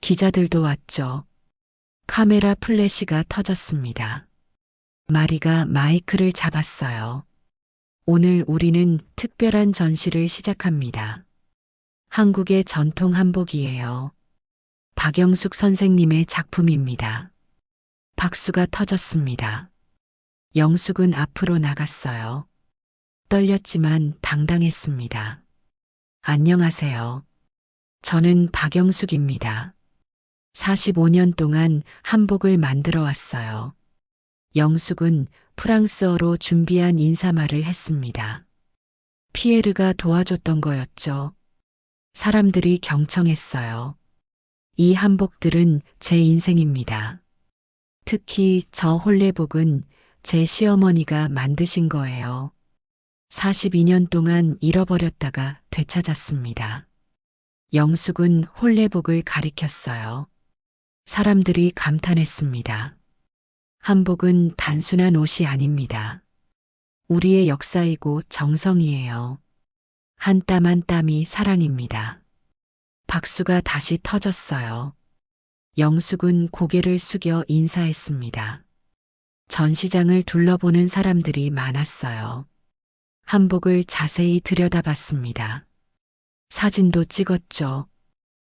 기자들도 왔죠. 카메라 플래시가 터졌습니다. 마리가 마이크를 잡았어요. 오늘 우리는 특별한 전시를 시작합니다. 한국의 전통 한복이에요. 박영숙 선생님의 작품입니다. 박수가 터졌습니다. 영숙은 앞으로 나갔어요. 떨렸지만 당당했습니다. 안녕하세요. 저는 박영숙입니다. 45년 동안 한복을 만들어 왔어요. 영숙은 프랑스어로 준비한 인사말을 했습니다. 피에르가 도와줬던 거였죠. 사람들이 경청했어요. 이 한복들은 제 인생입니다. 특히 저 홀레복은 제 시어머니가 만드신 거예요. 42년 동안 잃어버렸다가 되찾았습니다. 영숙은 홀레복을 가리켰어요. 사람들이 감탄했습니다. 한복은 단순한 옷이 아닙니다. 우리의 역사이고 정성이에요. 한 땀 한 땀이 사랑입니다. 박수가 다시 터졌어요. 영숙은 고개를 숙여 인사했습니다. 전시장을 둘러보는 사람들이 많았어요. 한복을 자세히 들여다봤습니다. 사진도 찍었죠.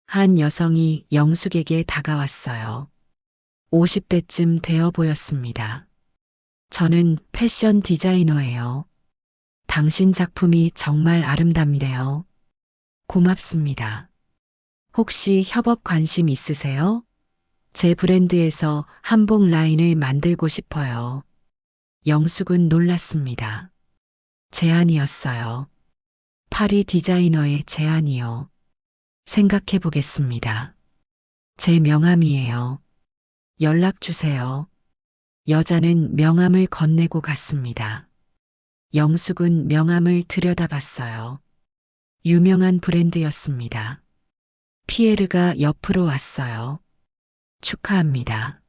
한 여성이 영숙에게 다가왔어요. 50대쯤 되어 보였습니다. 저는 패션 디자이너예요. 당신 작품이 정말 아름답네요. 고맙습니다. 혹시 협업 관심 있으세요? 제 브랜드에서 한복 라인을 만들고 싶어요. 영숙은 놀랐습니다. 제안이었어요. 파리 디자이너의 제안이요. 생각해 보겠습니다. 제 명함이에요. 연락 주세요. 여자는 명함을 건네고 갔습니다. 영숙은 명함을 들여다봤어요. 유명한 브랜드였습니다. 피에르가 옆으로 왔어요. 축하합니다.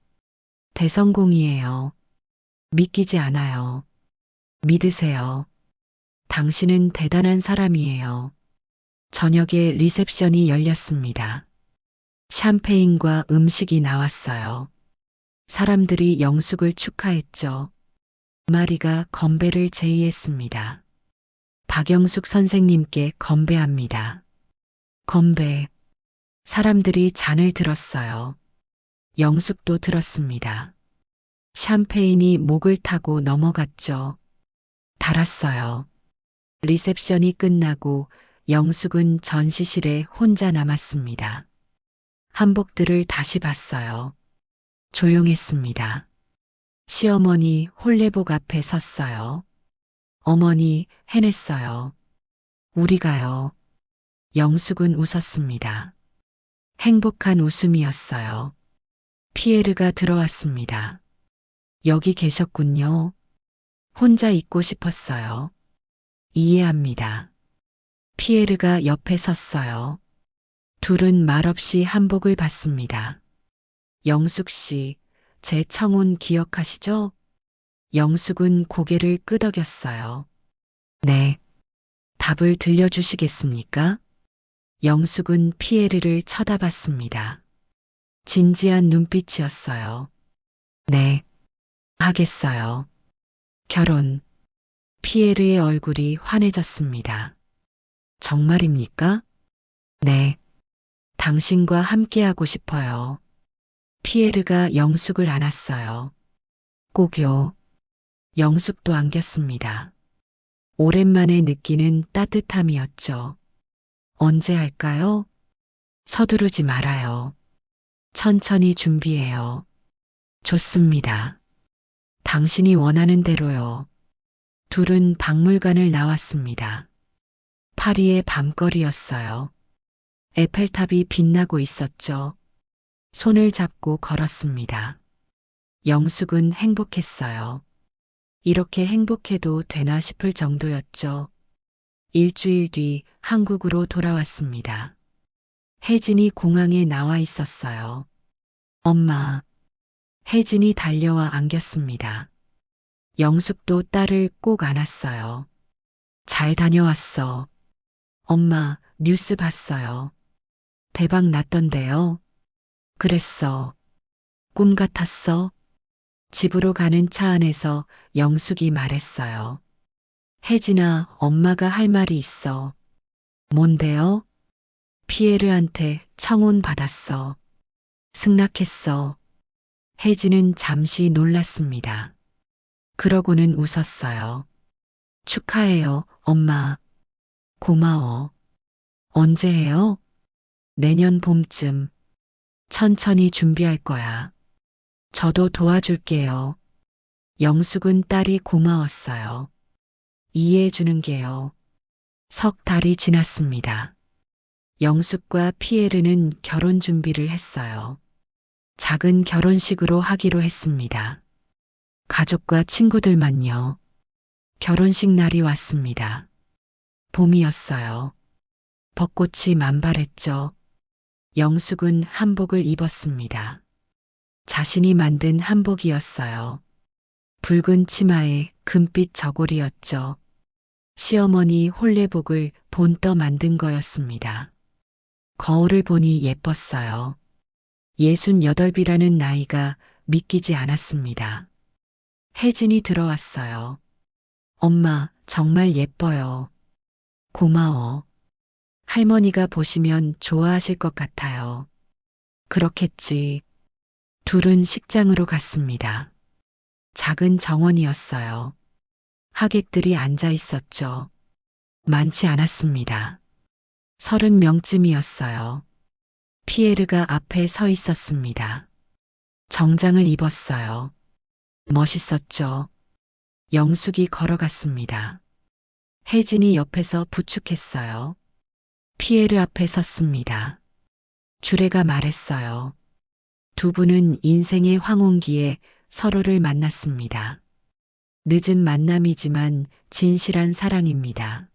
대성공이에요. 믿기지 않아요. 믿으세요. 당신은 대단한 사람이에요. 저녁에 리셉션이 열렸습니다. 샴페인과 음식이 나왔어요. 사람들이 영숙을 축하했죠. 마리가 건배를 제의했습니다. 박영숙 선생님께 건배합니다. 건배. 사람들이 잔을 들었어요. 영숙도 들었습니다. 샴페인이 목을 타고 넘어갔죠. 달았어요. 리셉션이 끝나고 영숙은 전시실에 혼자 남았습니다. 한복들을 다시 봤어요. 조용했습니다. 시어머니 홀레복 앞에 섰어요. 어머니 해냈어요. 우리가요. 영숙은 웃었습니다. 행복한 웃음이었어요. 피에르가 들어왔습니다. 여기 계셨군요. 혼자 있고 싶었어요. 이해합니다. 피에르가 옆에 섰어요. 둘은 말없이 한복을 봤습니다. 영숙 씨, 제 청혼 기억하시죠? 영숙은 고개를 끄덕였어요. 네. 답을 들려주시겠습니까? 영숙은 피에르를 쳐다봤습니다. 진지한 눈빛이었어요. 네. 하겠어요. 결혼. 피에르의 얼굴이 환해졌습니다. 정말입니까? 네. 당신과 함께하고 싶어요. 피에르가 영숙을 안았어요. 꼭요. 영숙도 안겼습니다. 오랜만에 느끼는 따뜻함이었죠. 언제 할까요? 서두르지 말아요. 천천히 준비해요. 좋습니다. 당신이 원하는 대로요. 둘은 박물관을 나왔습니다. 파리의 밤거리였어요. 에펠탑이 빛나고 있었죠. 손을 잡고 걸었습니다. 영숙은 행복했어요. 이렇게 행복해도 되나 싶을 정도였죠. 일주일 뒤 한국으로 돌아왔습니다. 혜진이 공항에 나와 있었어요. 엄마. 혜진이 달려와 안겼습니다. 영숙도 딸을 꼭 안았어요. 잘 다녀왔어. 엄마, 뉴스 봤어요. 대박 났던데요. 그랬어. 꿈 같았어. 집으로 가는 차 안에서 영숙이 말했어요. 혜진아, 엄마가 할 말이 있어. 뭔데요? 피에르한테 청혼 받았어. 승낙했어. 혜진은 잠시 놀랐습니다. 그러고는 웃었어요. 축하해요, 엄마. 고마워. 언제 해요? 내년 봄쯤. 천천히 준비할 거야. 저도 도와줄게요. 영숙은 딸이 고마웠어요. 이해해 주는 게요. 석 달이 지났습니다. 영숙과 피에르는 결혼 준비를 했어요. 작은 결혼식으로 하기로 했습니다. 가족과 친구들만요. 결혼식 날이 왔습니다. 봄이었어요. 벚꽃이 만발했죠. 영숙은 한복을 입었습니다. 자신이 만든 한복이었어요. 붉은 치마에 금빛 저고리였죠. 시어머니 혼례복을 본떠 만든 거였습니다. 거울을 보니 예뻤어요. 68이라는 나이가 믿기지 않았습니다. 혜진이 들어왔어요. 엄마, 정말 예뻐요. 고마워. 할머니가 보시면 좋아하실 것 같아요. 그렇겠지. 둘은 식장으로 갔습니다. 작은 정원이었어요. 하객들이 앉아 있었죠. 많지 않았습니다. 30명쯤이었어요. 피에르가 앞에 서 있었습니다. 정장을 입었어요. 멋있었죠. 영숙이 걸어갔습니다. 혜진이 옆에서 부축했어요. 피에르 앞에 섰습니다. 주례가 말했어요. 두 분은 인생의 황혼기에 서로를 만났습니다. 늦은 만남이지만 진실한 사랑입니다.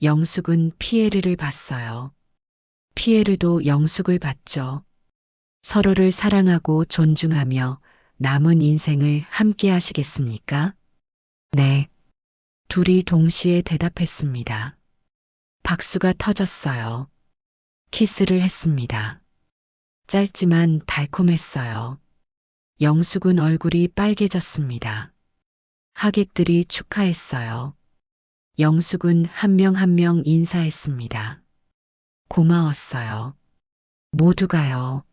영숙은 피에르를 봤어요. 피에르도 영숙을 봤죠. 서로를 사랑하고 존중하며 남은 인생을 함께 하시겠습니까? 네. 둘이 동시에 대답했습니다. 박수가 터졌어요. 키스를 했습니다. 짧지만 달콤했어요. 영숙은 얼굴이 빨개졌습니다. 하객들이 축하했어요. 영숙은 한 명 한 명 인사했습니다. 고마웠어요. 모두가요.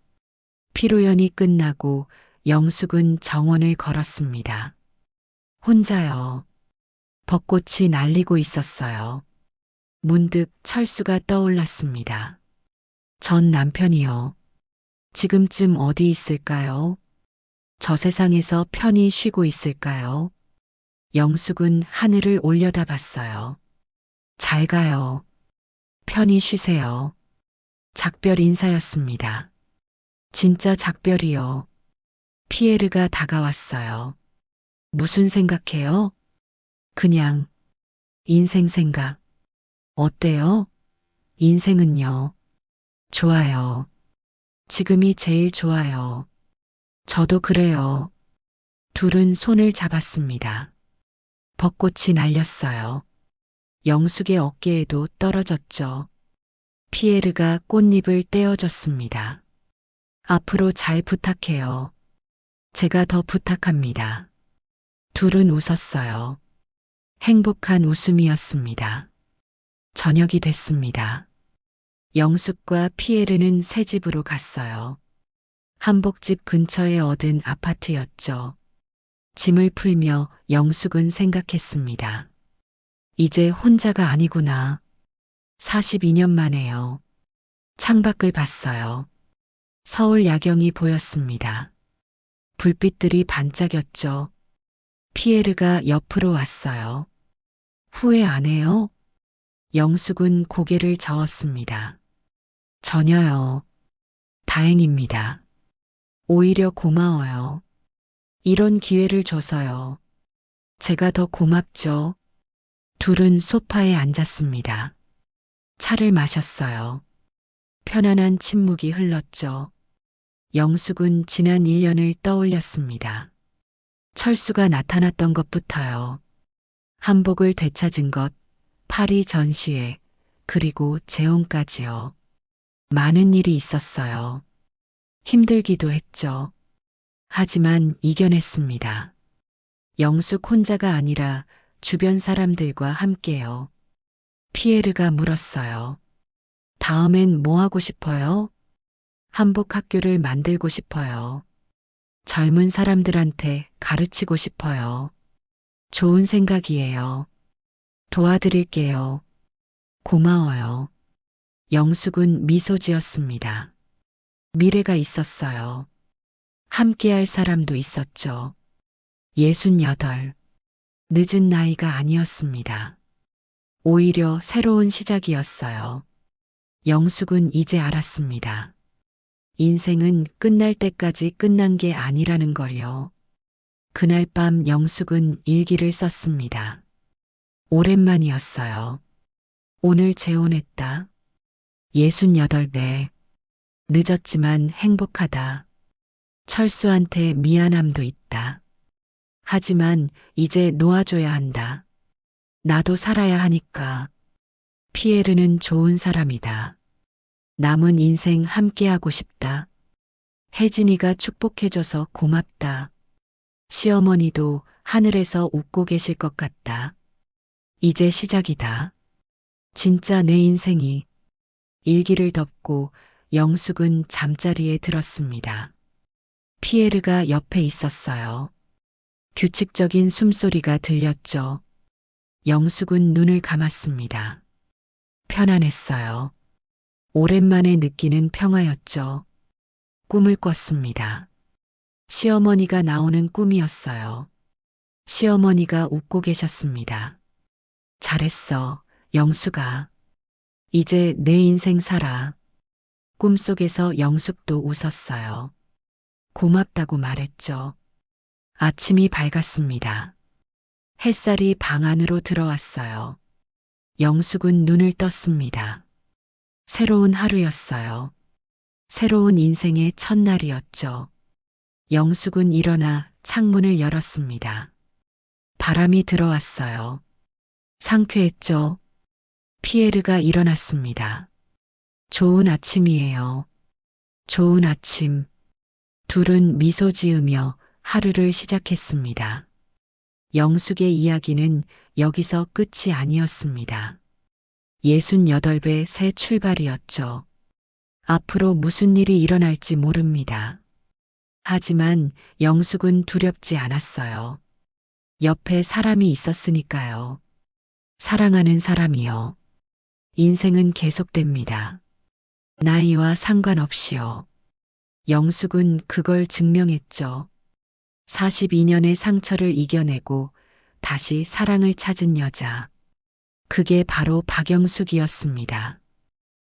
피로연이 끝나고 영숙은 정원을 걸었습니다. 혼자요. 벚꽃이 날리고 있었어요. 문득 철수가 떠올랐습니다. 전 남편이요. 지금쯤 어디 있을까요? 저 세상에서 편히 쉬고 있을까요? 영숙은 하늘을 올려다봤어요. 잘 가요. 편히 쉬세요. 작별 인사였습니다. 진짜 작별이요. 피에르가 다가왔어요. 무슨 생각해요? 그냥 인생 생각. 어때요? 인생은요. 좋아요. 지금이 제일 좋아요. 저도 그래요. 둘은 손을 잡았습니다. 벚꽃이 날렸어요. 영숙의 어깨에도 떨어졌죠. 피에르가 꽃잎을 떼어줬습니다. 앞으로 잘 부탁해요. 제가 더 부탁합니다. 둘은 웃었어요. 행복한 웃음이었습니다. 저녁이 됐습니다. 영숙과 피에르는 새 집으로 갔어요. 한복집 근처에 얻은 아파트였죠. 짐을 풀며 영숙은 생각했습니다. 이제 혼자가 아니구나. 42년 만에요. 창밖을 봤어요. 서울 야경이 보였습니다. 불빛들이 반짝였죠. 피에르가 옆으로 왔어요. 후회 안 해요? 영숙은 고개를 저었습니다. 전혀요. 다행입니다. 오히려 고마워요. 이런 기회를 줘서요. 제가 더 고맙죠. 둘은 소파에 앉았습니다. 차를 마셨어요. 편안한 침묵이 흘렀죠. 영숙은 지난 1년을 떠올렸습니다. 철수가 나타났던 것부터요. 한복을 되찾은 것, 파리 전시회, 그리고 재혼까지요. 많은 일이 있었어요. 힘들기도 했죠. 하지만 이겨냈습니다. 영숙 혼자가 아니라 주변 사람들과 함께요. 피에르가 물었어요. 다음엔 뭐 하고 싶어요? 한복 학교를 만들고 싶어요. 젊은 사람들한테 가르치고 싶어요. 좋은 생각이에요. 도와드릴게요. 고마워요. 영숙은 미소 지었습니다. 미래가 있었어요. 함께할 사람도 있었죠. 68. 늦은 나이가 아니었습니다. 오히려 새로운 시작이었어요. 영숙은 이제 알았습니다. 인생은 끝날 때까지 끝난 게 아니라는 걸요. 그날 밤 영숙은 일기를 썼습니다. 오랜만이었어요. 오늘 재혼했다. 68배. 늦었지만 행복하다. 철수한테 미안함도 있다. 하지만 이제 놓아줘야 한다. 나도 살아야 하니까. 피에르는 좋은 사람이다. 남은 인생 함께하고 싶다. 혜진이가 축복해줘서 고맙다. 시어머니도 하늘에서 웃고 계실 것 같다. 이제 시작이다. 진짜 내 인생이. 일기를 덮고 영숙은 잠자리에 들었습니다. 피에르가 옆에 있었어요. 규칙적인 숨소리가 들렸죠. 영숙은 눈을 감았습니다. 편안했어요. 오랜만에 느끼는 평화였죠. 꿈을 꿨습니다. 시어머니가 나오는 꿈이었어요. 시어머니가 웃고 계셨습니다. 잘했어, 영숙아. 이제 내 인생 살아. 꿈속에서 영숙도 웃었어요. 고맙다고 말했죠. 아침이 밝았습니다. 햇살이 방 안으로 들어왔어요. 영숙은 눈을 떴습니다. 새로운 하루였어요. 새로운 인생의 첫날이었죠. 영숙은 일어나 창문을 열었습니다. 바람이 들어왔어요. 상쾌했죠. 피에르가 일어났습니다. 좋은 아침이에요. 좋은 아침. 둘은 미소 지으며 하루를 시작했습니다. 영숙의 이야기는 여기서 끝이 아니었습니다. 68배 새 출발이었죠. 앞으로 무슨 일이 일어날지 모릅니다. 하지만 영숙은 두렵지 않았어요. 옆에 사람이 있었으니까요. 사랑하는 사람이요. 인생은 계속됩니다. 나이와 상관없이요. 영숙은 그걸 증명했죠. 42년의 상처를 이겨내고 다시 사랑을 찾은 여자. 그게 바로 박영숙이었습니다.